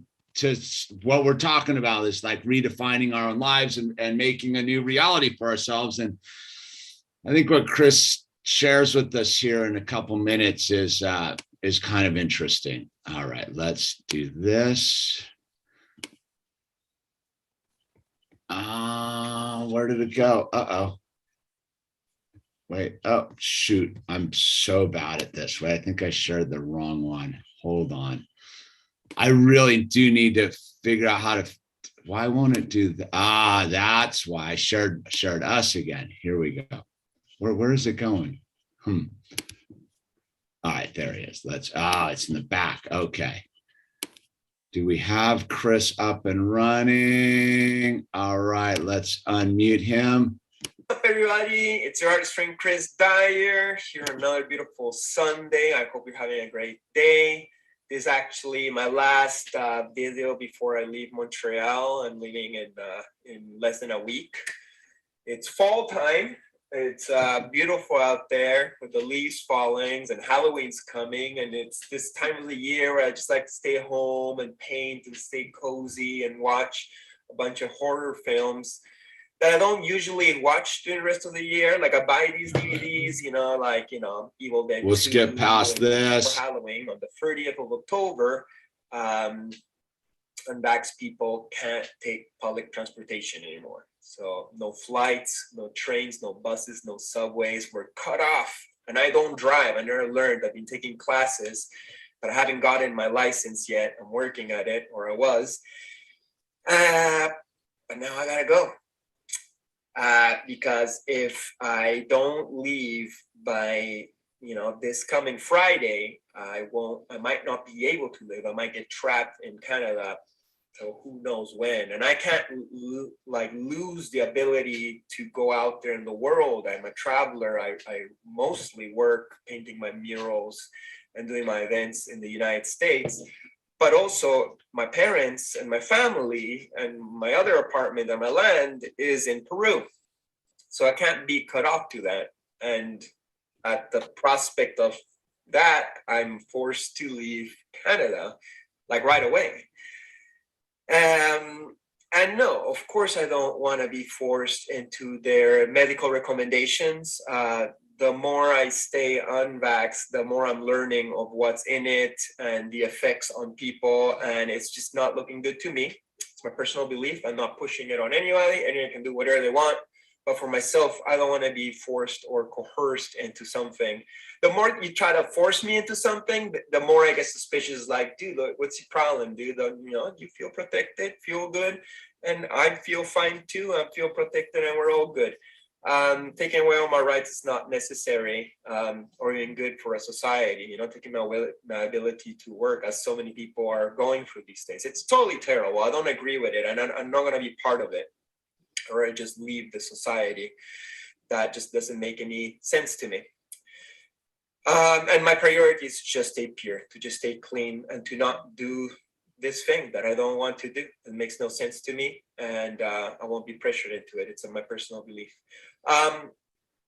what we're talking about is like redefining our own lives and making a new reality for ourselves. And I think what Chris shares with us here in a couple minutes is kind of interesting. All right, let's do this. Where did it go? Wait, oh, shoot. I'm so bad at this. Wait, I think I shared the wrong one. Hold on. I really do need to figure out why won't it do that? That's why I shared us again. Here we go. Where is it going? All right, there he is. It's in the back. Okay. Do we have Chris up and running? All right, let's unmute him. What's up, everybody? It's your artist friend, Chris Dyer, here on another beautiful Sunday. I hope you're having a great day. This is actually my last video before I leave Montreal. I'm leaving in less than a week. It's fall time. It's beautiful out there with the leaves falling and Halloween's coming, and it's this time of the year where I just like to stay home and paint and stay cozy and watch a bunch of horror films that I don't usually watch during the rest of the year. Like I buy these DVDs, Evil Dead. We'll skip past this. For Halloween on the 30th of October. Unvaxxed people can't take public transportation anymore. So no flights, no trains, no buses, no subways. We're cut off. And I don't drive. I never learned. I've been taking classes, but I haven't gotten my license yet. I'm working at it, or I was. But now I gotta go. Because if I don't leave by this coming Friday, I might not be able to live. I might get trapped in Canada. So who knows when? And I can't lose the ability to go out there in the world. I'm a traveler. I mostly work painting my murals and doing my events in the United States. But also my parents and my family and my other apartment and my land is in Peru. So I can't be cut off to that. And at the prospect of that, I'm forced to leave Canada like right away. And no, of course, I don't want to be forced into their medical recommendations. The more I stay unvaxxed, the more I'm learning of what's in it and the effects on people. And it's just not looking good to me. It's my personal belief. I'm not pushing it on anybody. Anyone can do whatever they want. But for myself, I don't want to be forced or coerced into something. The more you try to force me into something, the more I get suspicious. Like, dude, look, what's your problem, dude? You feel protected, feel good, and I feel fine too. I feel protected, and we're all good. Taking away all my rights is not necessary or even good for a society. Taking my ability to work, as so many people are going through these days. It's totally terrible. I don't agree with it, and I'm not going to be part of it, or I just leave the society. That just doesn't make any sense to me. And my priority is to just stay pure, to just stay clean, and to not do this thing that I don't want to do. It makes no sense to me, and I won't be pressured into it. It's my personal belief.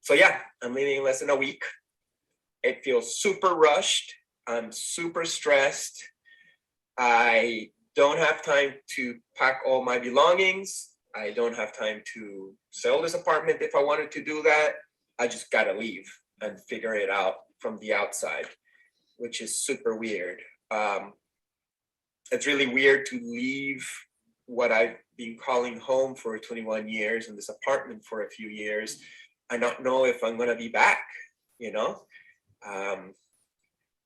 So yeah, I'm leaving in less than a week. It feels super rushed. I'm super stressed. I don't have time to pack all my belongings. I don't have time to sell this apartment if I wanted to do that. I just gotta leave and figure it out from the outside, which is super weird. It's really weird to leave what I've been calling home for 21 years and this apartment for a few years. I don't know if I'm gonna be back,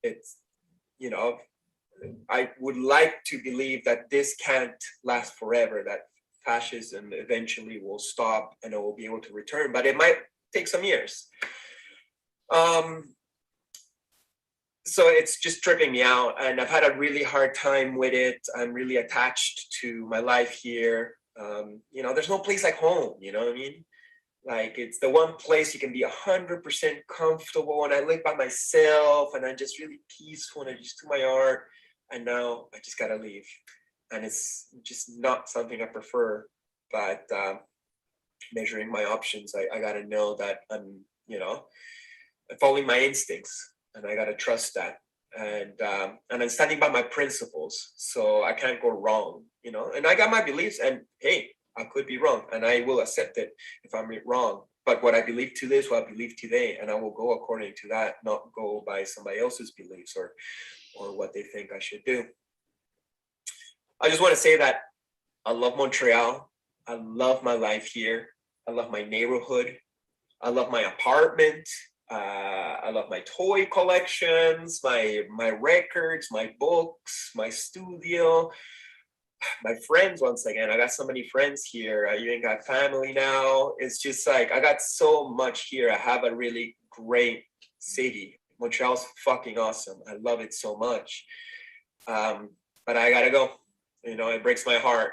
It's, I would like to believe that this can't last forever, that fascism eventually will stop and it will be able to return, but it might take some years. So it's just tripping me out, and I've had a really hard time with it. I'm really attached to my life here. There's no place like home, you know what I mean? Like, it's the one place you can be 100% comfortable, and I live by myself, and I'm just really peaceful, and I just do my art, and now I just gotta leave. And it's just not something I prefer, but measuring my options, I gotta know that I'm following my instincts, and I gotta trust that. And I'm standing by my principles, so I can't go wrong, and I got my beliefs, and hey, I could be wrong, and I will accept it if I'm wrong. But what I believe today is what I believe today, and I will go according to that, not go by somebody else's beliefs or what they think I should do. I just want to say that I love Montreal. I love my life here. I love my neighborhood. I love my apartment. I love my toy collections, my records, my books, my studio, my friends. Once again, I got so many friends here. I even got family now. It's just like, I got so much here. I have a really great city. Montreal's fucking awesome. I love it so much. But I gotta go. It breaks my heart.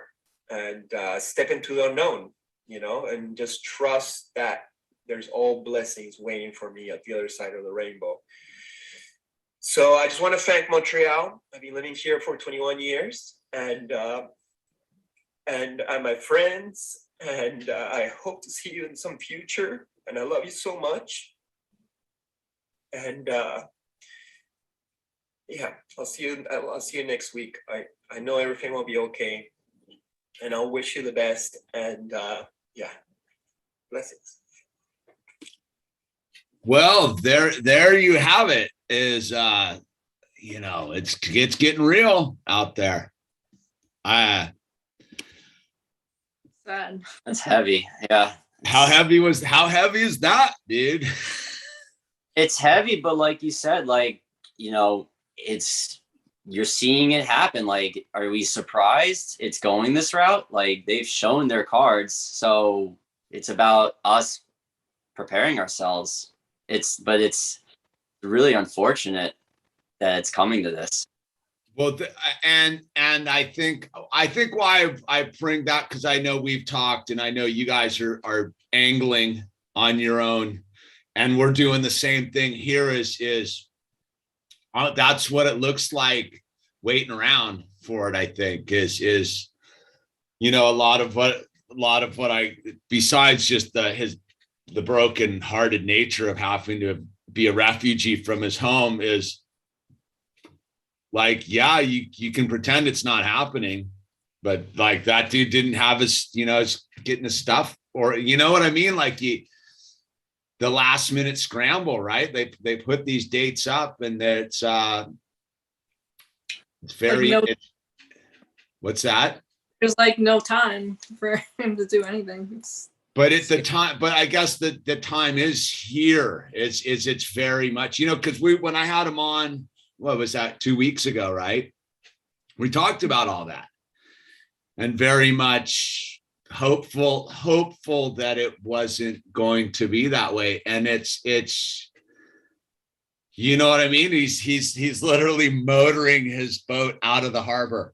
And step into the unknown, and just trust that there's all blessings waiting for me at the other side of the rainbow. So I just want to thank Montreal. I've been living here for 21 years, and my friends, and I hope to see you in some future. And I love you so much. And yeah, I'll see you next week. I know everything will be okay, and I'll wish you the best. And yeah, blessings. Well, there you have it. Is it's getting real out there. Sad. That's heavy. Yeah. How heavy is that, dude? It's heavy, but like you said, you're seeing it happen. Like, are we surprised it's going this route? Like, they've shown their cards, so it's about us preparing ourselves. It's really unfortunate that it's coming to this. Well, and I think why I bring that, because I know we've talked, and I know you guys are angling on your own, and we're doing the same thing here. Is that's what it looks like waiting around for it. I think is a lot of what I, besides just the broken hearted nature of having to be a refugee from his home is like, yeah, you can pretend it's not happening, but like that dude didn't have his, his getting his stuff, or you know what I mean? Like the last minute scramble, right? They put these dates up, and it's very, what's that? There's like no time for him to do anything. But at the time, but I guess the time is here. It's very much, because when I had him on, what was that, 2 weeks ago, right? We talked about all that, and very much hopeful that it wasn't going to be that way. And it's you know what I mean? He's literally motoring his boat out of the harbor.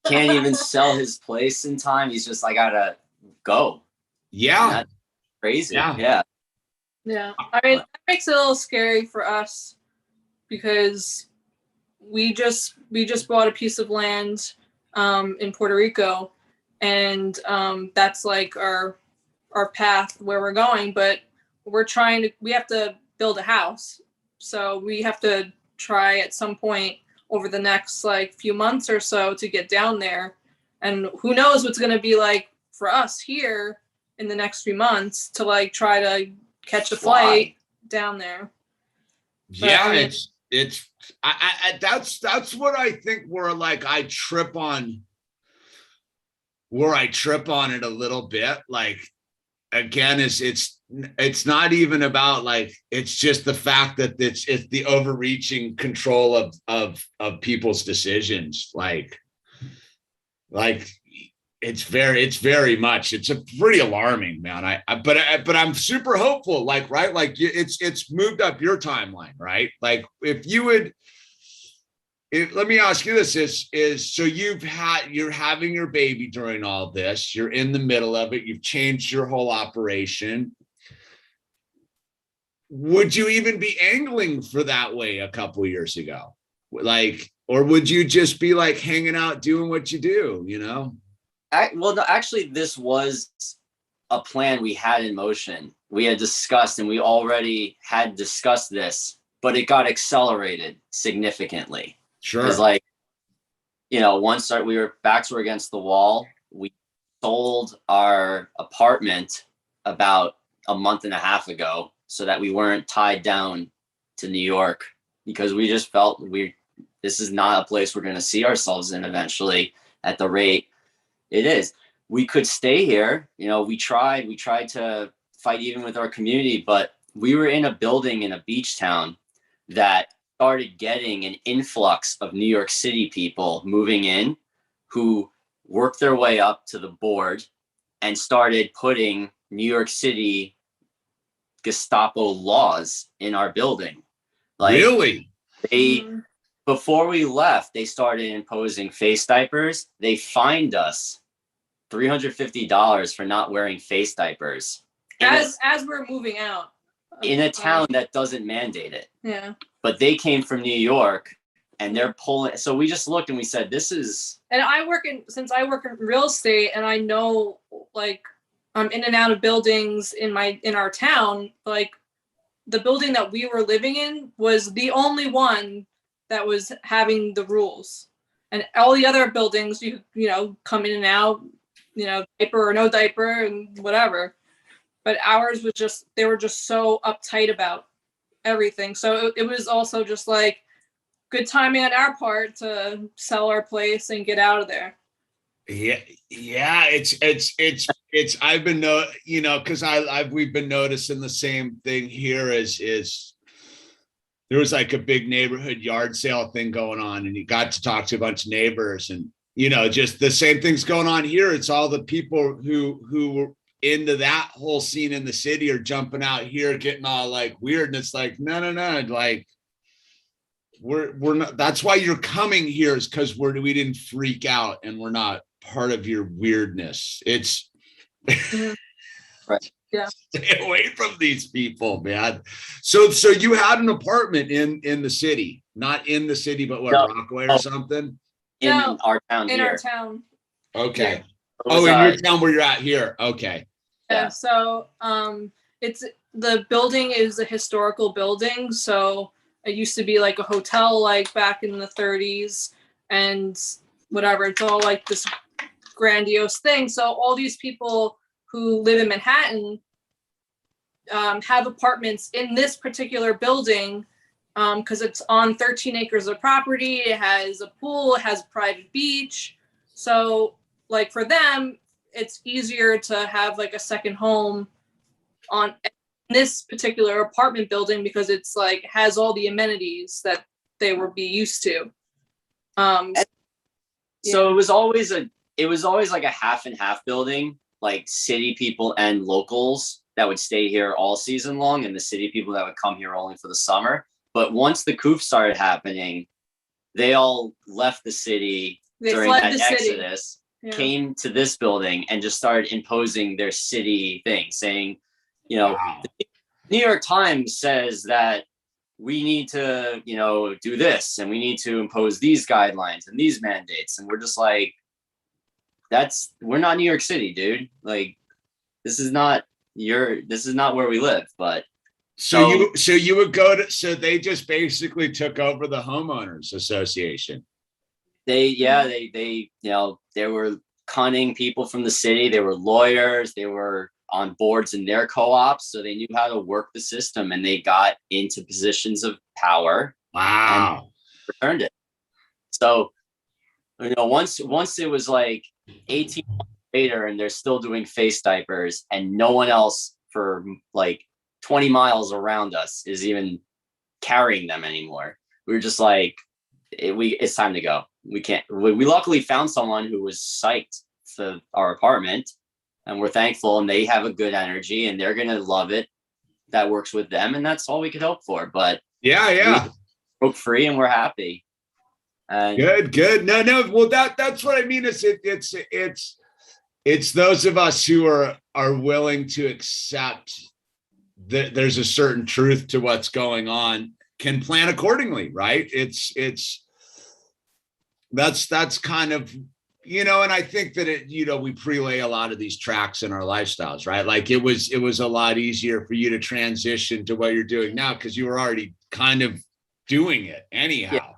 Can't even sell his place in time. He's just, I gotta go. Yeah. That's crazy. Yeah. I mean, that makes it a little scary for us because we just bought a piece of land in Puerto Rico, and that's like our path where we're going, but we have to build a house. So we have to try at some point over the next like few months or so to get down there. And who knows what's going to be like for us here in the next few months to like try to catch a flight down there. Yeah, I mean, it's that's what I think where I trip on it a little bit. Like, again, it's not even about like, it's just the fact that it's the overreaching control of people's decisions. Like it's very much, it's a pretty alarming, man. But I'm super hopeful, like, right. Like it's moved up your timeline, right? Like if you would, let me ask you this is so you're having your baby during all this, you're in the middle of it, you've changed your whole operation. Would you even be angling for that way a couple years ago? Like, or would you just be like hanging out doing what you do, Well, no, actually, this was a plan we had in motion. We had discussed, and we already had discussed this, but it got accelerated significantly. Sure. Because once we were backs were against the wall, we sold our apartment about a month and a half ago so that we weren't tied down to New York, because we just felt this is not a place we're going to see ourselves in eventually at the rate it is. We could stay here. We tried to fight even with our community, but we were in a building in a beach town that started getting an influx of New York City people moving in who worked their way up to the board and started putting New York City Gestapo laws in our building. Like, really? Before we left, they started imposing face diapers. They fined us $350 for not wearing face diapers. As we're moving out. In a town that doesn't mandate it. Yeah. But they came from New York and they're pulling. So we just looked and we said, this is. And since I work in real estate and I know like I'm in and out of buildings in our town, like the building that we were living in was the only one that was having the rules, and all the other buildings you come in and out, diaper or no diaper and whatever. But ours was they were just so uptight about everything. So it was also just like good timing on our part to sell our place and get out of there. Yeah. It's I've been because we've been noticing the same thing here is there was like a big neighborhood yard sale thing going on, and you got to talk to a bunch of neighbors, and just the same thing's going on here. It's all the people who were into that whole scene in the city are jumping out here, getting all like weird, and it's like no, like we're not. That's why you're coming here, is because we didn't freak out and we're not part of your weirdness. It's right. Yeah. Stay away from these people, man. So you had an apartment in the city, not in the city, but what, No. Rockaway or something? In our town In here. our town. Okay. Yeah. In your town where you're at here. Okay. Yeah, so it's the building is a historical building, so it used to be like a hotel like back in the 30s and whatever. It's all like this grandiose thing. So all these people who live in Manhattan have apartments in this particular building because it's on 13 acres of property. It has a pool, it has a private beach. So like for them, it's easier to have like a second home on this particular apartment building because it's like has all the amenities that they would be used to. So it was always like a half and half building, like city people and locals that would stay here all season long, and the city people that would come here only for the summer. But once the coup started happening, they all left the city during that exodus, came to this building and just started imposing their city thing, saying, you know, the New York Times says that we need to, you know, do this and we need to impose these guidelines and these mandates. And we're just like, we're not New York City, dude. Like, this is not where we live. But so you would go to, so they just basically took over the homeowners association. They, you know, they were cunning people from the city. They were lawyers. They were on boards in their co-ops. So they knew how to work the system, and they got into positions of power. Wow. And returned it. So, you know, once it was like 18 months later and they're still doing face diapers and no one else for like 20 miles around us is even carrying them anymore. We were just like, it's time to go. We can't. We luckily found someone who was psyched for our apartment, and we're thankful, and they have a good energy and they're gonna love it. That works with them, and that's all we could hope for. But yeah, we broke free and we're happy. And good. No. Well, that's what I mean. It's those of us who are willing to accept that there's a certain truth to what's going on, can plan accordingly, right? That's kind of, you know, and I think that we prelay a lot of these tracks in our lifestyles, right? Like it was a lot easier for you to transition to what you're doing now because you were already kind of doing it anyhow. Yeah.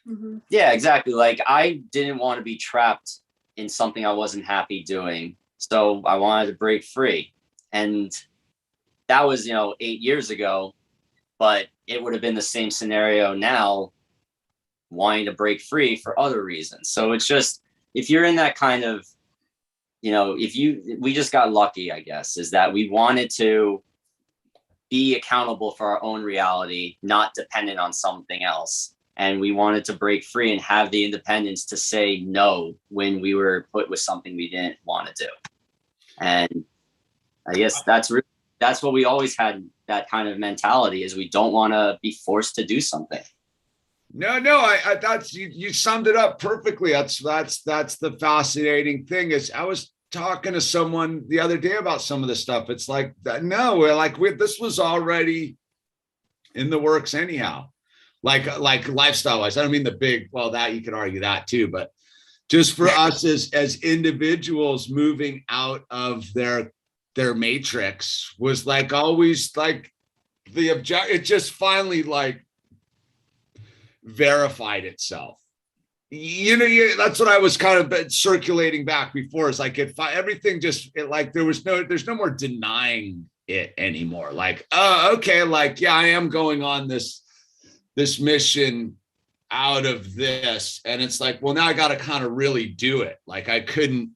Mm-hmm. Yeah, exactly. Like I didn't want to be trapped in something I wasn't happy doing. So I wanted to break free. And that was, 8 years ago, but it would have been the same scenario now, wanting to break free for other reasons. So it's just, if you're in that kind of, we just got lucky, I guess, is that we wanted to be accountable for our own reality, not dependent on something else. And we wanted to break free and have the independence to say no when we were put with something we didn't want to do. And I guess that's what we always had, that kind of mentality, is we don't want to be forced to do something. No, I that's you summed it up perfectly. That's the fascinating thing. Is I was talking to someone the other day about some of this stuff. It's like, no, this was already in the works anyhow. Like lifestyle wise, I don't mean the big, well, that you could argue that too, but just for us as individuals moving out of their matrix was like always like the object. It just finally like verified itself. That's what I was kind of circulating back before. It's like everything just there's no more denying it anymore. Like, oh, okay, like, yeah, I am going on this mission out of this. And it's like, well, now I got to kind of really do it. Like I couldn't,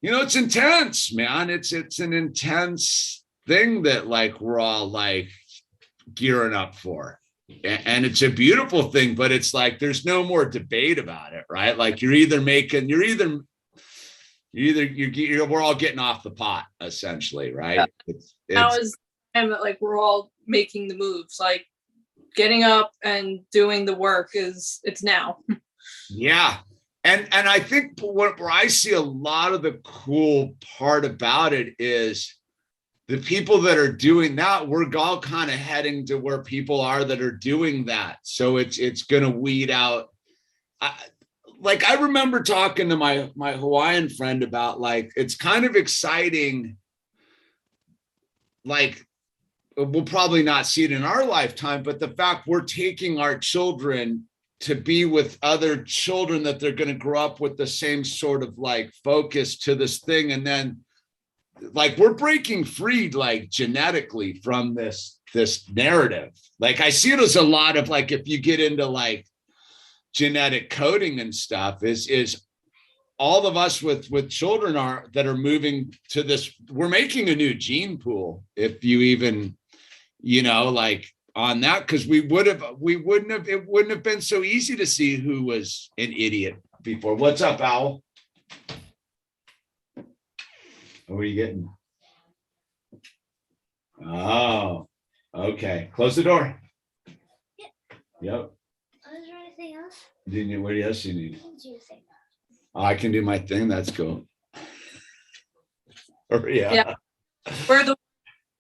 it's intense, man. It's an intense thing that like, we're all like gearing up for. And it's a beautiful thing, but it's like, there's no more debate about it, right? Like we're all getting off the pot essentially, right? Yeah. Like we're all making the moves, like getting up and doing the work it's now. Yeah. And I think where I see a lot of the cool part about it is the people that are doing that, we're all kind of heading to where people are that are doing that. So it's going to weed out. like I remember talking to my Hawaiian friend about like it's kind of exciting. Like we'll probably not see it in our lifetime, but the fact we're taking our children to be with other children that they're going to grow up with the same sort of like focus to this thing, and then like we're breaking free like genetically from this narrative. Like I see it as a lot of like if you get into like genetic coding and stuff is all of us with children that are moving to this, we're making a new gene pool, if you even, like on that, because it wouldn't have been so easy to see who was an idiot before. What's up, Owl? What are you getting? Oh, okay. Close the door. Yep. Is there anything else? What else do you need? Do you think? Oh, I can do my thing. That's cool. Yeah. We're the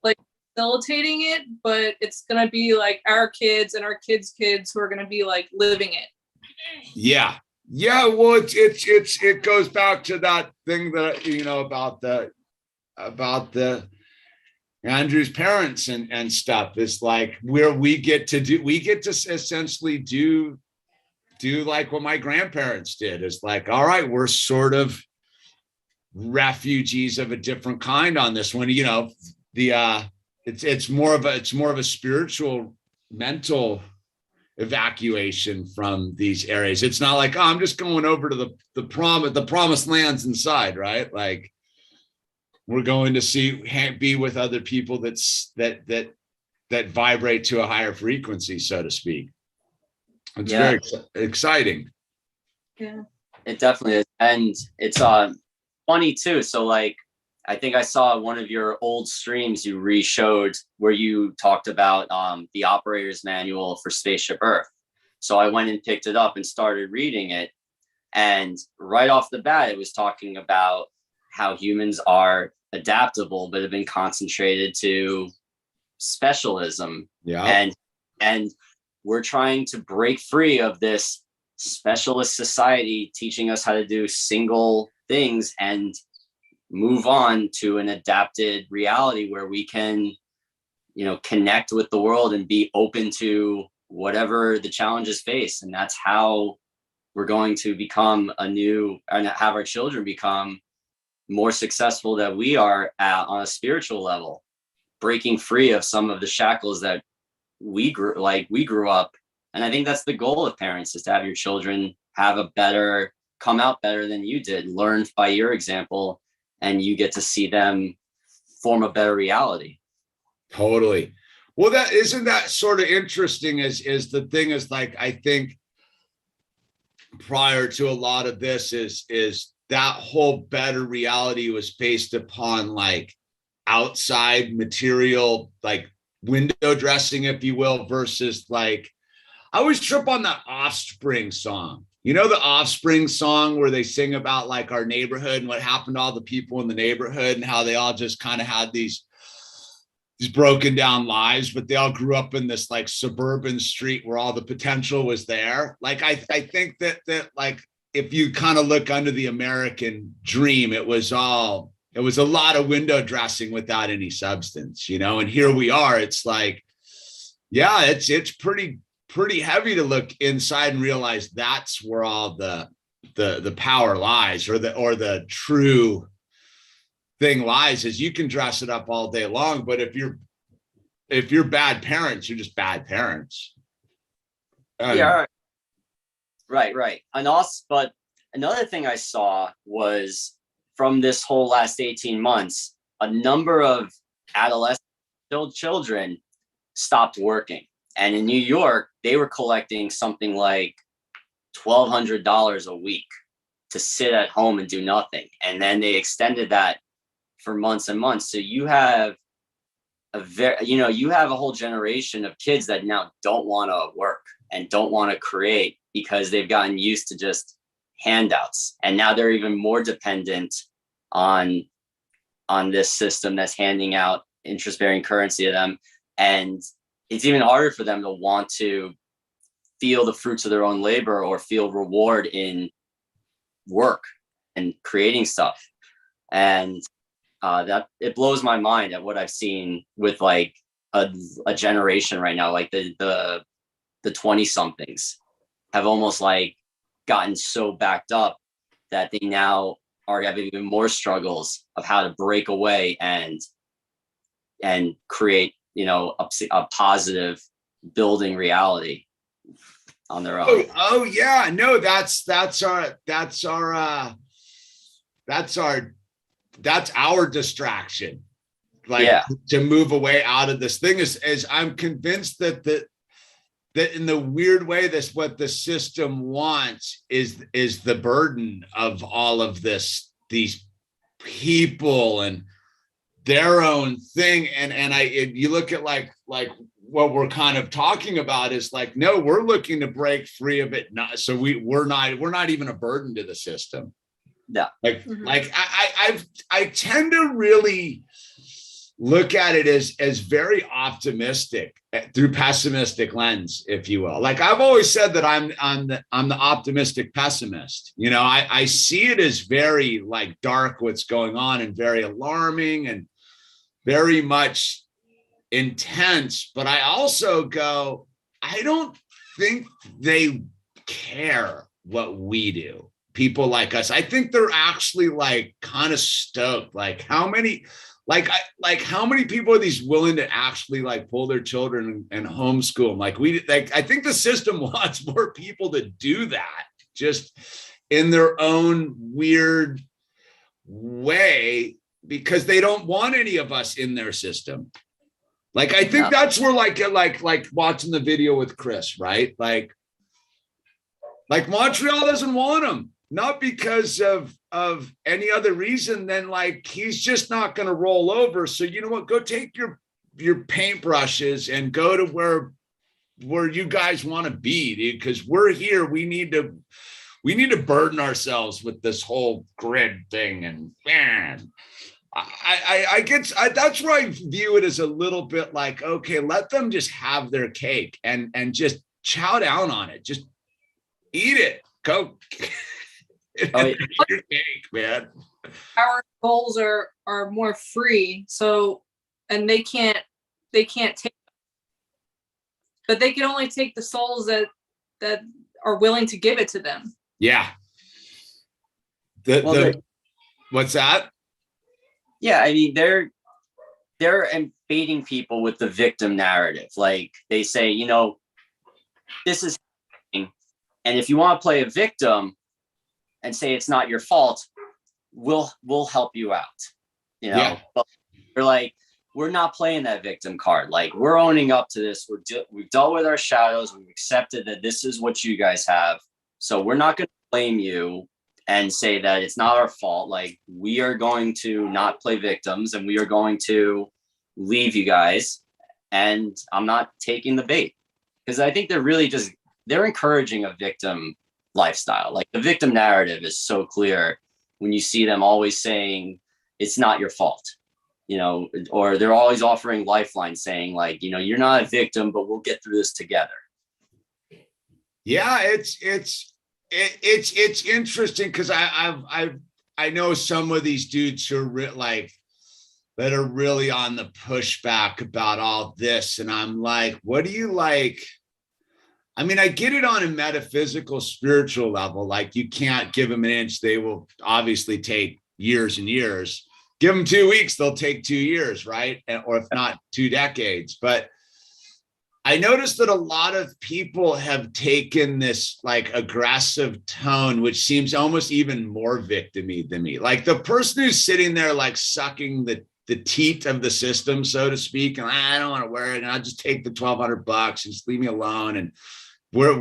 like facilitating it, but it's gonna be like our kids and our kids' kids who are gonna be like living it. Yeah. Yeah. Well, it goes back to that thing that about the Andrew's parents and stuff. It's like where we get to essentially do like what my grandparents did. It's like, all right, we're sort of refugees of a different kind on this one. It's more of a spiritual, mental evacuation from these areas. It's not like, oh, I'm just going over to the promised lands inside, right? Like we're going to be with other people that vibrate to a higher frequency, so to speak. It's very exciting. Yeah, it definitely is. And it's funny too. So like, I think I saw one of your old streams you re-showed where you talked about the operator's manual for Spaceship Earth. So I went and picked it up and started reading it. And right off the bat, it was talking about how humans are adaptable, but have been concentrated to specialism. Yeah. And we're trying to break free of this specialist society teaching us how to do single things and move on to an adapted reality where we can, connect with the world and be open to whatever the challenges face. And that's how we're going to become and have our children become more successful than we are on a spiritual level, breaking free of some of the shackles that we grew up. And I think that's the goal of parents, is to have your children come out better than you did, learn by your example, and you get to see them form a better reality. Totally. Well, that isn't that sort of interesting is the thing is like, I think prior to a lot of this is that whole better reality was based upon like outside material, like window dressing, if you will, versus like, I always trip on that Offspring song. The Offspring song where they sing about like our neighborhood and what happened to all the people in the neighborhood and how they all just kind of had these broken down lives, but they all grew up in this like suburban street where all the potential was there. Like, I think that like, if you kind of look under the American dream, it was a lot of window dressing without any substance, and here we are. It's like, yeah, it's pretty heavy to look inside and realize that's where all the power lies, or the true thing lies. Is you can dress it up all day long, but if you're bad parents, you're just bad parents. Yeah. Right. And also, but another thing I saw was from this whole last 18 months, a number of adolescent children stopped working. And in New York, they were collecting something like $1,200 a week to sit at home and do nothing. And then they extended that for months and months. So you have you have a whole generation of kids that now don't want to work and don't want to create because they've gotten used to just handouts. And now they're even more dependent on this system that's handing out interest-bearing currency to them. And it's even harder for them to want to feel the fruits of their own labor or feel reward in work and creating stuff. And that it blows my mind at what I've seen with like a generation right now, like the 20 somethings have almost like gotten so backed up that they now are having even more struggles of how to break away and create, you know, a positive building reality on their own. Oh yeah, no, that's our distraction. Like to move away out of this thing is I'm convinced that in the weird way, that's what the system wants is the burden of all of these people and their own thing. And you look at like what we're kind of talking about is like, no, we're looking to break free of it. So we're not even a burden to the system. Yeah. Like I tend to really look at it as very optimistic through pessimistic lens, if you will. Like I've always said that I'm the optimistic pessimist. You know, I see it as very like dark what's going on and very alarming and very much intense. But I also go, I don't think they care what we do. People like us. I think they're actually like kind of stoked. Like how many people are these willing to actually like pull their children and homeschool them? Like I think the system wants more people to do that just in their own weird way because they don't want any of us in their system. Like I think that's where like watching the video with Chris, right? Like Montreal doesn't want him. Not because of any other reason than like he's just not going to roll over. So you know what? Go take your paintbrushes and go to where you guys want to be, dude. Because we're here. We need to burden ourselves with this whole grid thing. And man, that's where I view it as a little bit like, okay, let them just have their cake and just chow down on it. Just eat it. Go. Oh, yeah. Your cake, man. Our goals are more free, so and they can't take, but they can only take the souls that are willing to give it to them. Yeah. What's that? Yeah, I mean they're baiting people with the victim narrative. Like they say, you know, this is happening, and if you want to play a victim and say it's not your fault, we'll help you out, you know. Yeah. But we're like, we're not playing that victim card. Like we're owning up to this. We've dealt with our shadows. We've accepted that this is what you guys have. So we're not going to blame you and say that it's not our fault. Like we are going to not play victims and we are going to leave you guys. And I'm not taking the bait because I think they're encouraging a victim lifestyle. Like the victim narrative is so clear when you see them always saying it's not your fault, you know, or they're always offering lifelines saying like, you know, you're not a victim, but we'll get through this together. Yeah, it's interesting because I know some of these dudes who are that are really on the pushback about all this, and I'm like, what do you like? I mean, I get it on a metaphysical, spiritual level. Like you can't give them an inch. They will obviously take years and years. Give them 2 weeks, they'll take 2 years, right? Or if not 2 decades. But I noticed that a lot of people have taken this like aggressive tone, which seems almost even more victim-y than me. Like the person who's sitting there like sucking the teat of the system, so to speak, and I don't want to wear it, and I'll just take the $1,200 and just leave me alone. And what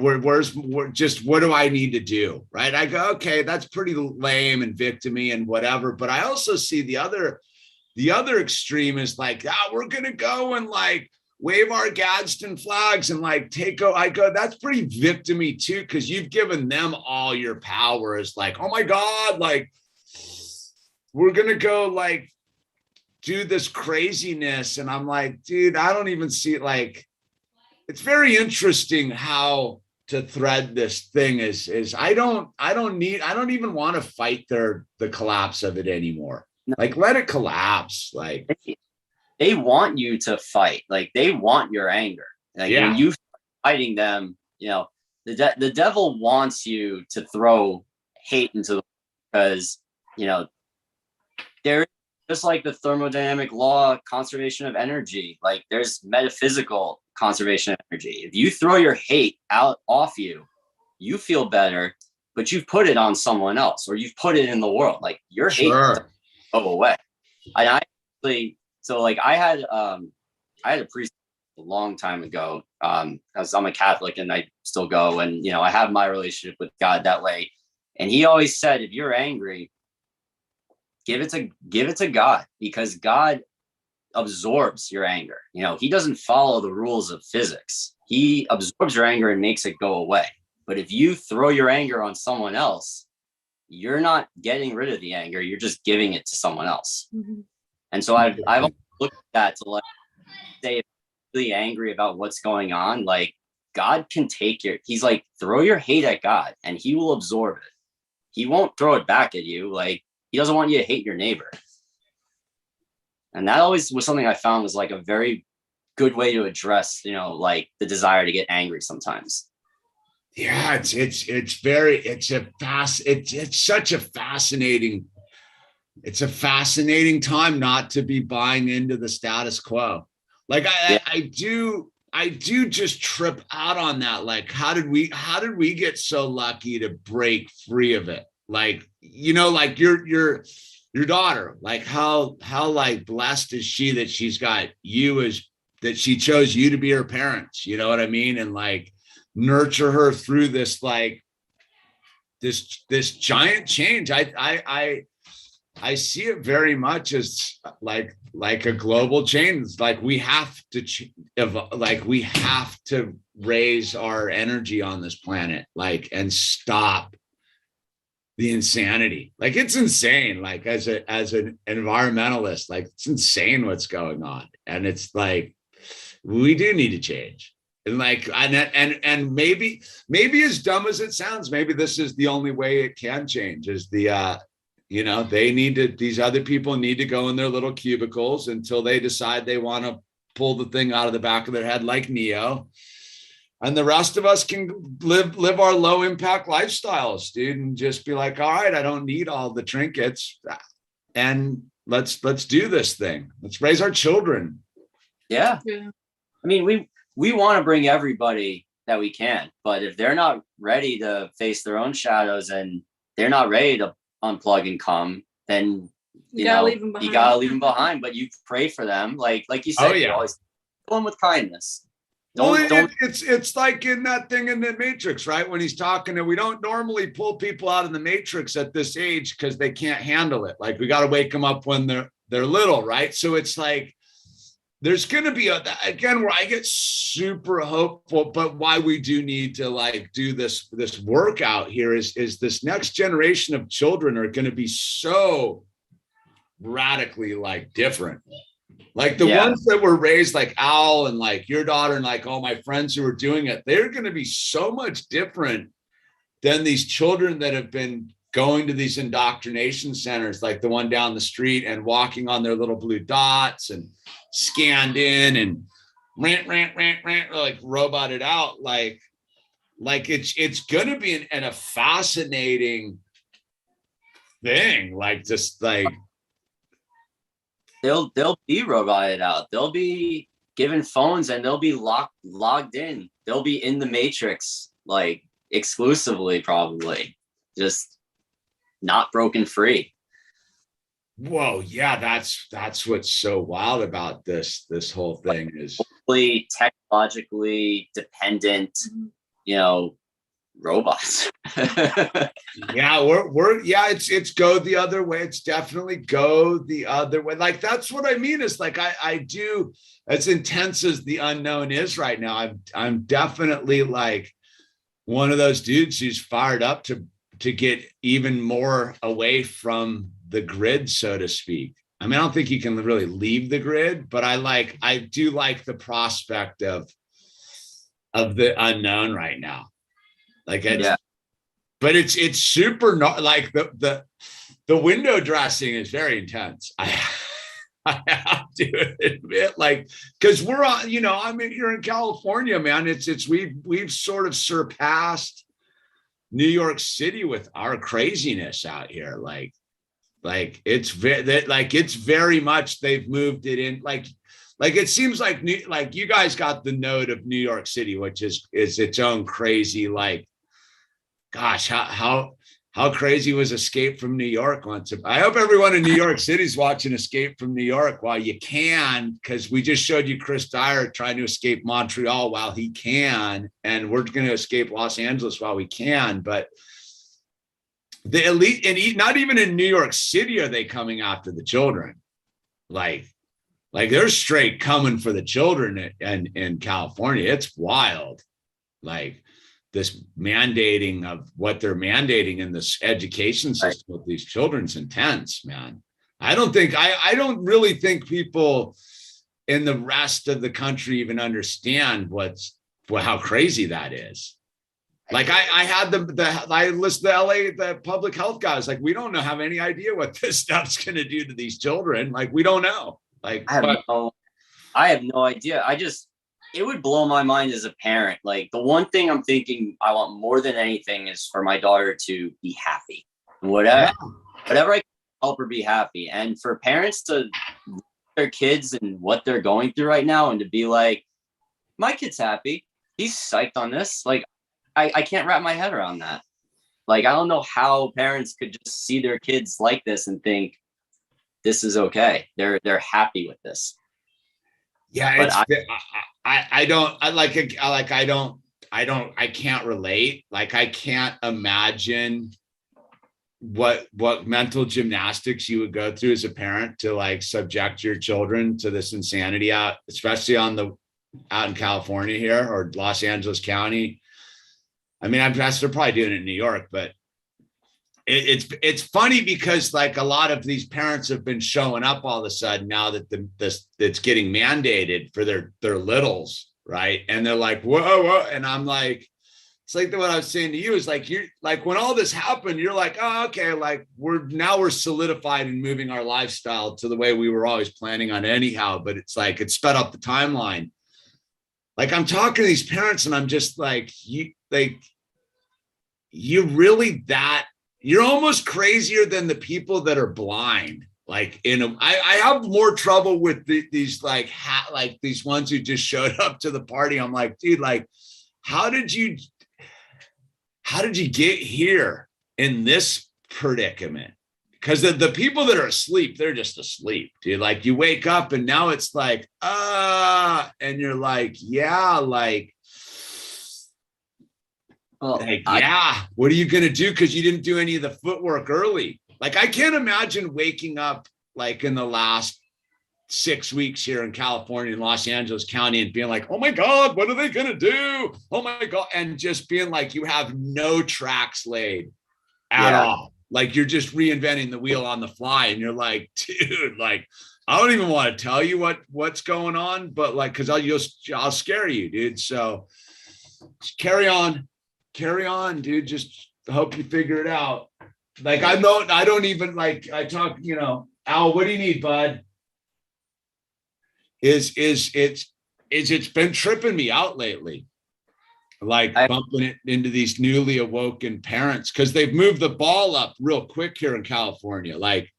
do I need to do? Right. I go, okay, that's pretty lame and victim-y and whatever. But I also see the other extreme is like, we're going to go and like wave our Gadsden flags and like I go, that's pretty victim-y too. Cause you've given them all your power. It's like, oh my God, like we're going to go like do this craziness. And I'm like, dude, I don't even see it. Like, it's very interesting how to thread this thing is I don't even want to fight the collapse of it anymore. No. Like, let it collapse. Like, they want you to fight. Like, they want your anger. Like, Yeah. when you start fighting them, you know, the devil wants you to throw hate into the, because, you know, there, just like the thermodynamic law, conservation of energy, like there's metaphysical conservation of energy. If you throw your hate out off you, you feel better, but you've put it on someone else, or you've put it in the world. Like, your hate doesn't go away. And I actually, so like I had a priest a long time ago, because I'm a Catholic and I still go, and, you know, I have my relationship with God that way. And he always said, if you're angry, give it to God, because God absorbs your anger. You know, he doesn't follow the rules of physics. He absorbs your anger and makes it go away. But if you throw your anger on someone else, you're not getting rid of the anger. You're just giving it to someone else. Mm-hmm. And so I've looked at that to, like, say, if you're really angry about what's going on, like, God can take he's like, throw your hate at God and he will absorb it. He won't throw it back at you. Like, he doesn't want you to hate your neighbor. And that always was something I found was like a very good way to address, you know, like the desire to get angry sometimes. Yeah, it's such a fascinating time not to be buying into the status quo. Like, I do just trip out on that. Like, how did we get so lucky to break free of it? Like, you know, like your daughter, like how like blessed is she that she's got you, that she chose you to be her parents, you know what I mean? And like, nurture her through this, like this giant change. I see it very much as like a global change. Like, we have to raise our energy on this planet, like, and stop the insanity. Like, it's insane. Like, as an environmentalist, like, it's insane what's going on. And it's like, we do need to change. And like, and maybe as dumb as it sounds, maybe this is the only way it can change, is the, you know, these other people need to go in their little cubicles until they decide they want to pull the thing out of the back of their head like Neo. And the rest of us can live our low impact lifestyles, dude, and just be like, all right, I don't need all the trinkets, and let's do this thing. Let's raise our children. Yeah. I mean, we want to bring everybody that we can, but if they're not ready to face their own shadows and they're not ready to unplug and come, then you gotta leave them behind. But you pray for them, like you said. You always fill them with kindness. It's like in that thing in the Matrix, right? When he's talking, and we don't normally pull people out of the Matrix at this age because they can't handle it. Like, we got to wake them up when they're little, right? So it's like, there's going to be again, where I get super hopeful, but why we do need to like do this workout here is this next generation of children are going to be so radically like different. Like, the ones that were raised like Owl and like your daughter and like all my friends who are doing it, they're going to be so much different than these children that have been going to these indoctrination centers, like the one down the street, and walking on their little blue dots and scanned in and rant, like roboted out. Like it's going to be a fascinating thing. Like, just like, they'll be roboted out. They'll be given phones and they'll be logged in. They'll be in the Matrix, like, exclusively, probably, just not broken free. Whoa, yeah, that's what's so wild about this whole thing is hopefully technologically dependent, you know, robots. Yeah, it's go the other way. It's definitely go the other way. Like, that's what I mean, is like, I do, as intense as the unknown is right now, I'm definitely like one of those dudes who's fired up to get even more away from the grid, so to speak. I mean, I don't think you can really leave the grid, but I do like the prospect of the unknown right now. Like it's, Yeah. but it's super not like the window dressing is very intense. I have to admit, like, because we're on, you know, I'm here in California, man. We've sort of surpassed New York City with our craziness out here. It's very much they've moved it in. Like it seems like you guys got the note of New York City, which is its own crazy. Like, gosh, how crazy was Escape from New York once? I hope everyone in New York City is watching Escape from New York while you can, because we just showed you Chris Dyer trying to escape Montreal while he can, and we're going to escape Los Angeles while we can. But the elite, and not even in New York City are they coming after the children. Like they're straight coming for the children in California. It's wild. Like, this mandating of what they're mandating in this education system with these children's intense, man. I don't really think people in the rest of the country even understand how crazy that is. Like I had I listened to LA, the public health guys, like, we don't have any idea what this stuff's going to do to these children. Like, we don't know. Like, I have no idea. It would blow my mind as a parent. Like, the one thing I'm thinking I want more than anything is for my daughter to be happy. Whatever I can help her be happy. And for parents to their kids and what they're going through right now, and to be like, my kid's happy. He's psyched on this. Like, I can't wrap my head around that. Like, I don't know how parents could just see their kids like this and think this is okay. They're happy with this. Yeah, I can't relate. Like, I can't imagine what mental gymnastics you would go through as a parent to, like, subject your children to this insanity out, especially out in California here, or Los Angeles County. I mean, I'm they're probably doing it in New York, but it's funny because, like, a lot of these parents have been showing up all of a sudden now that it's getting mandated for their littles, right? And they're like, whoa, and I'm like, it's like what I was saying to you is, like, you're like, when all this happened, you're like, oh, okay, like, we're solidified and moving our lifestyle to the way we were always planning on anyhow. But it's like, it sped up the timeline. Like, I'm talking to these parents and I'm just like, you're almost crazier than the people that are blind. Like, I have more trouble with these these ones who just showed up to the party. I'm like, dude, like, how did you get here in this predicament? Because the people that are asleep, they're just asleep, dude. Like, you wake up and now it's like, and you're like, yeah, like, what are you going to do? Because you didn't do any of the footwork early. Like, I can't imagine waking up, like, in the last 6 weeks here in California, in Los Angeles County, and being like, oh my God, what are they going to do? Oh my God. And just being like, you have no tracks laid at all. Like, you're just reinventing the wheel on the fly. And you're like, dude, like, I don't even want to tell you what's going on, but, like, because I'll scare you, dude. So just carry on, dude. Just hope you figure it out. Like, I don't even, like, I talk, you know, Al, what do you need, bud? It's been tripping me out lately. Like, bumping it into these newly awoken parents, because they've moved the ball up real quick here in California. Like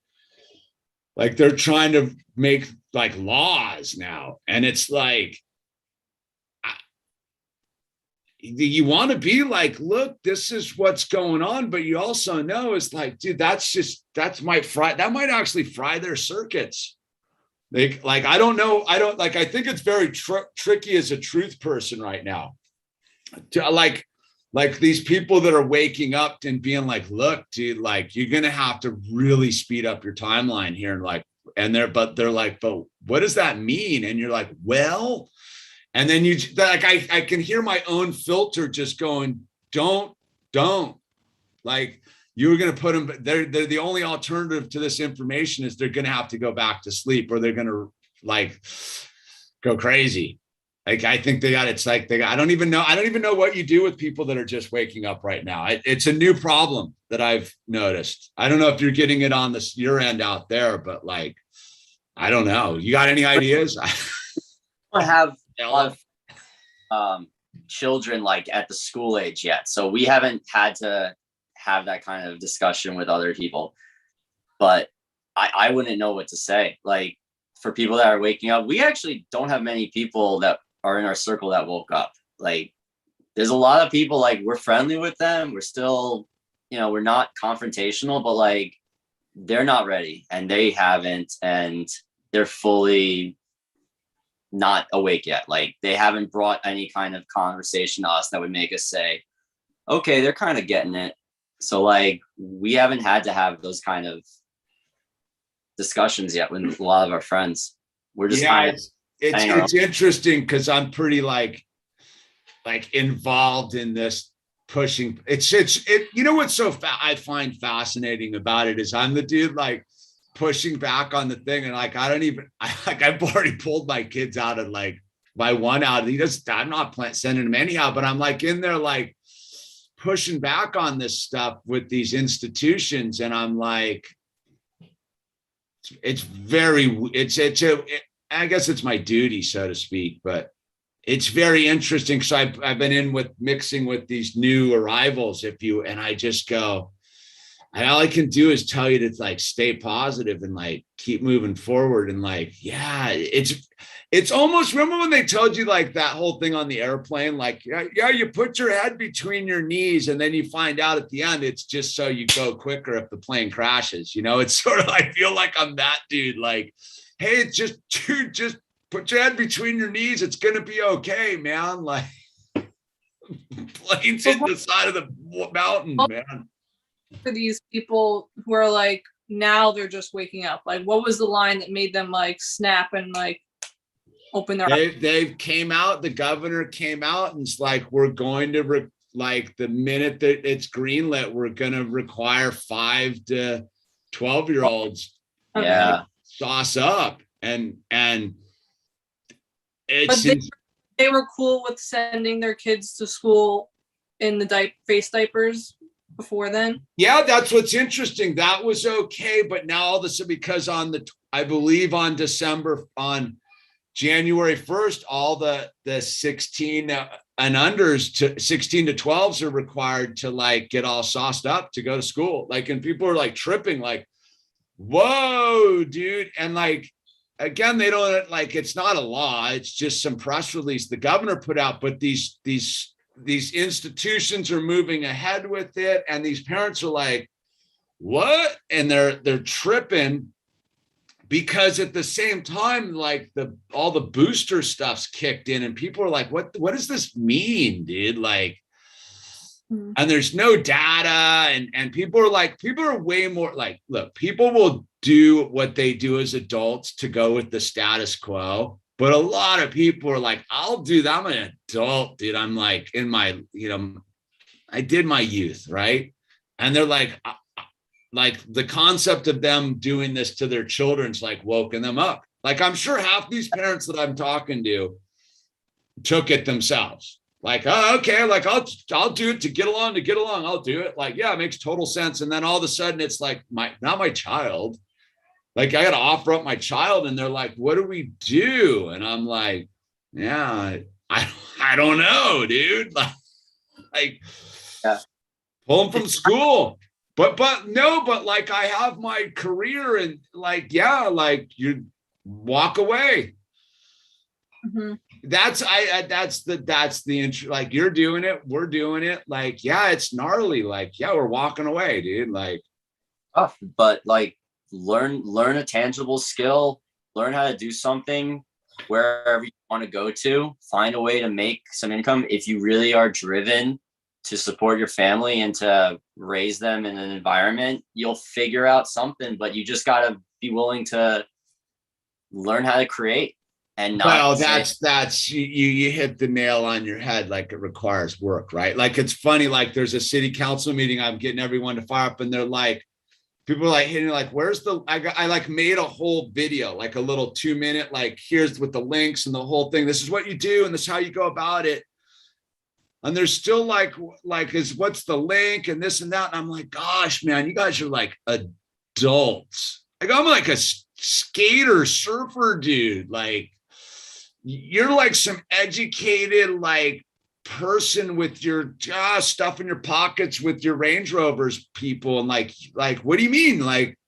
they're trying to make, like, laws now. And it's like, you want to be like, look, this is what's going on. But you also know it's like, dude, that might actually fry their circuits. Like, I don't know. I think it's very tricky as a truth person right now. To, like these people that are waking up and being like, look, dude, like, you're going to have to really speed up your timeline here. And like, they're like, but what does that mean? And you're like, well, and then I can hear my own filter just going, don't, like, you were going to put them, they're the only alternative to this information is they're going to have to go back to sleep, or they're going to, like, go crazy. Like, I think it's like I don't even know what you do with people that are just waking up right now. It's a new problem that I've noticed. I don't know if you're getting it on your end out there, but like, I don't know. You got any ideas? I have a lot of children like at the school age yet. So we haven't had to have that kind of discussion with other people. But I wouldn't know what to say. Like, for people that are waking up, we actually don't have many people that are in our circle that woke up. Like, there's a lot of people, like, we're friendly with them. We're still, we're not confrontational, but like, they're not ready and they haven't, and they're fully not awake yet. Like, they haven't brought any kind of conversation to us that would make us say, okay, they're kind of getting it. So like, we haven't had to have those kind of discussions yet with a lot of our friends. We're just it's interesting because I'm pretty like involved in this pushing. It's what's I find fascinating about it is I'm the dude like pushing back on the thing, and like I've already pulled my kids out of like my one out. I'm not sending them anyhow, but I'm like in there like pushing back on this stuff with these institutions, and I'm like, I guess it's my duty, so to speak, but it's very interesting because I've been mixing with these new arrivals, and I just go, and all I can do is tell you to like stay positive and like keep moving forward. And like, yeah, it's almost, remember when they told you like that whole thing on the airplane, like, yeah, you put your head between your knees and then you find out at the end, it's just so you go quicker if the plane crashes, it's sort of, I feel like I'm that dude, like, hey, it's just put your head between your knees. It's going to be okay, man. Like, plane's hitting the side of the mountain, man. For these people who are like, now they're just waking up, like, what was the line that made them like snap and like open their eyes? They came out, the governor came out and it's like, we're going to like the minute that it's greenlit, we're going to require 5 to 12-year-olds sauce up, and it's but they were cool with sending their kids to school in the face diapers before then. Yeah, that's what's interesting. That was okay, but now all of a sudden, because I believe on January 1st, all the 16 and unders to 16 to 12s are required to like get all sauced up to go to school. Like, and people are like tripping, like, whoa, dude. And like, again, they don't, like, it's not a law. It's just some press release the governor put out, but these institutions are moving ahead with it. And these parents are like, what? And they're tripping because at the same time, like all the booster stuff's kicked in and people are like, what does this mean, dude? Like, and there's no data, and people are way more like, look, people will do what they do as adults to go with the status quo. But a lot of people are like, I'll do that. I'm an adult, dude. I'm like in my, I did my youth, right? And they're like the concept of them doing this to their children's like woken them up. Like, I'm sure half these parents that I'm talking to took it themselves. Like, oh, okay, like I'll do it to get along. I'll do it. Like, yeah, it makes total sense. And then all of a sudden it's like not my child. Like, I got to offer up my child, and they're like, what do we do? And I'm like, yeah, I don't know, dude. Like yeah. Pull them from school. But like, I have my career, and like, yeah, like you walk away. Mm-hmm. That's the like, you're doing it, we're doing it. Like, yeah, it's gnarly. Like, yeah, we're walking away, dude. Like, tough, but like, learn a tangible skill, learn how to do something wherever you want to go to, find a way to make some income. If you really are driven to support your family and to raise them in an environment, you'll figure out something, but you just got to be willing to learn how to create. And not that's you hit the nail on your head. Like, it requires work, right? Like, it's funny, like there's a city council meeting, I'm getting everyone to fire up, and they're like, people are like hitting like, where's the, I like made a whole video, like a little 2-minute, like here's with the links and the whole thing. This is what you do. And this is how you go about it. And there's still like is what's the link and this and that. And I'm like, gosh, man, you guys are like adults. Like I'm like a skater surfer dude. Like you're like some educated, like person with your stuff in your pockets with your Range Rovers people. And like, what do you mean? Like,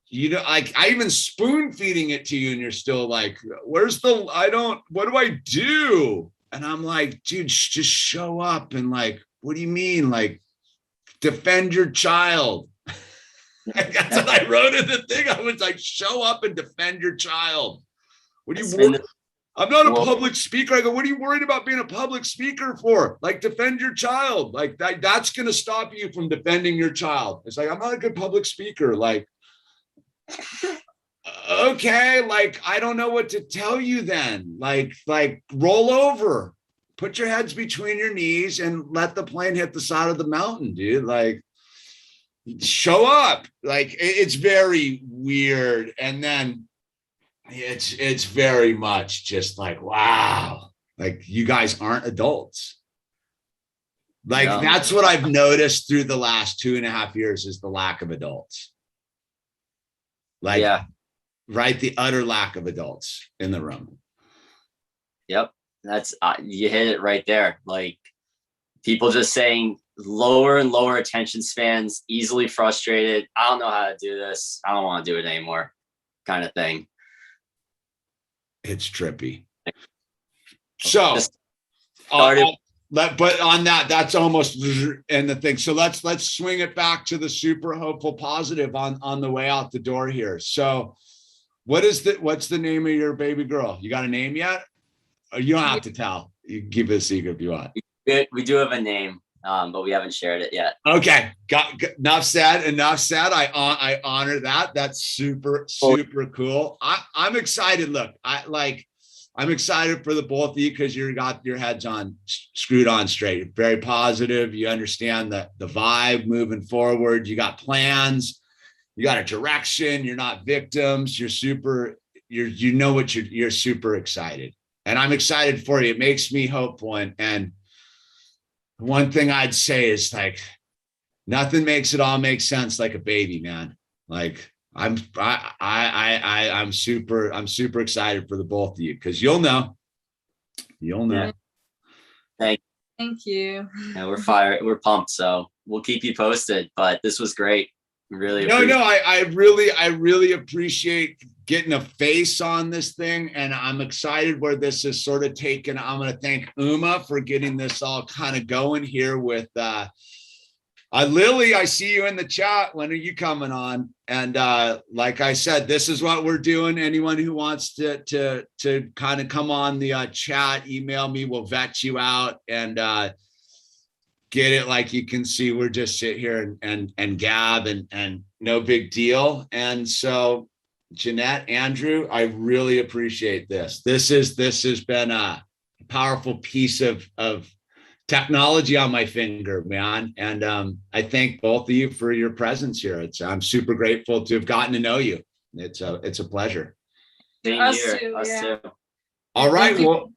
you know, like I even spoon feeding it to you and you're still like, where's the, what do I do? And I'm like, dude, just show up. And like, what do you mean? Like, defend your child. That's what I wrote in the thing. I was like, show up and defend your child. What do you, I'm not a public speaker. I go, what are you worried about being a public speaker for? Like, defend your child. Like that's going to stop you from defending your child. It's like, I'm not a good public speaker. Like, okay, like I don't know what to tell you then. Like roll over, put your heads between your knees and let the plane hit the side of the mountain, dude. Like show up. Like it's very weird. And then it's very much just like, wow, like you guys aren't adults. Like that's what I've noticed through the last 2.5 years is the lack of adults. Like, right, the utter lack of adults in the room. Yep, that's you hit it right there. Like people just saying lower and lower attention spans, easily frustrated. I don't know how to do this. I don't want to do it anymore, kind of thing. It's trippy. So, but on that, that's almost in the thing. So let's swing it back to the super hopeful positive on the way out the door here. So what's the name of your baby girl? You got a name yet? Or you don't have to tell. You can keep it a secret if you want. We do have a name, but we haven't shared it yet. Okay. Got enough said. I honor that. That's super cool. I'm excited. Look, I'm excited for the both of you because you got your heads screwed on straight. You're very positive. You understand the vibe moving forward. You got plans. You got a direction. You're not victims. You're super excited. And I'm excited for you. It makes me hopeful. And one thing I'd say is like, nothing makes it all make sense like a baby, man. Like I'm super excited for the both of you because you'll know. Yeah. Thank you. Yeah, we're pumped. So we'll keep you posted. But this was great. Really. I really appreciate getting a face on this thing, and I'm excited where this is sort of taken. I'm going to thank Uma for getting this all kind of going here with. Lily, I see you in the chat. When are you coming on? And like I said, this is what we're doing. Anyone who wants to kind of come on the chat, email me. We'll vet you out and get it. Like you can see, we're just sit here and gab and no big deal. And so, Jeanette, Andrew, I really appreciate this. This has been a powerful piece of technology on my finger, man. And I thank both of you for your presence here. I'm super grateful to have gotten to know you. It's a pleasure. Us too. All right. Well,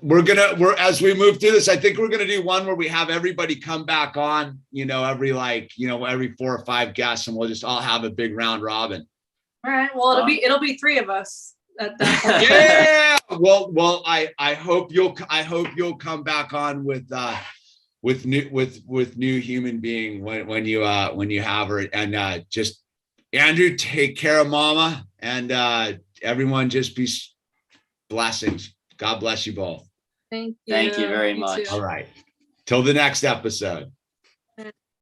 we're as we move through this, I think we're gonna do one where we have everybody come back on, every 4 or 5 guests, and we'll just all have a big round robin. All right. Well, it'll be 3 of us at that point. Yeah. Well, I hope you'll come back on with new human being when you have her. And just Andrew, take care of mama, and everyone just be blessings. God bless you both. Thank you. Thank you very much. All right. Till the next episode.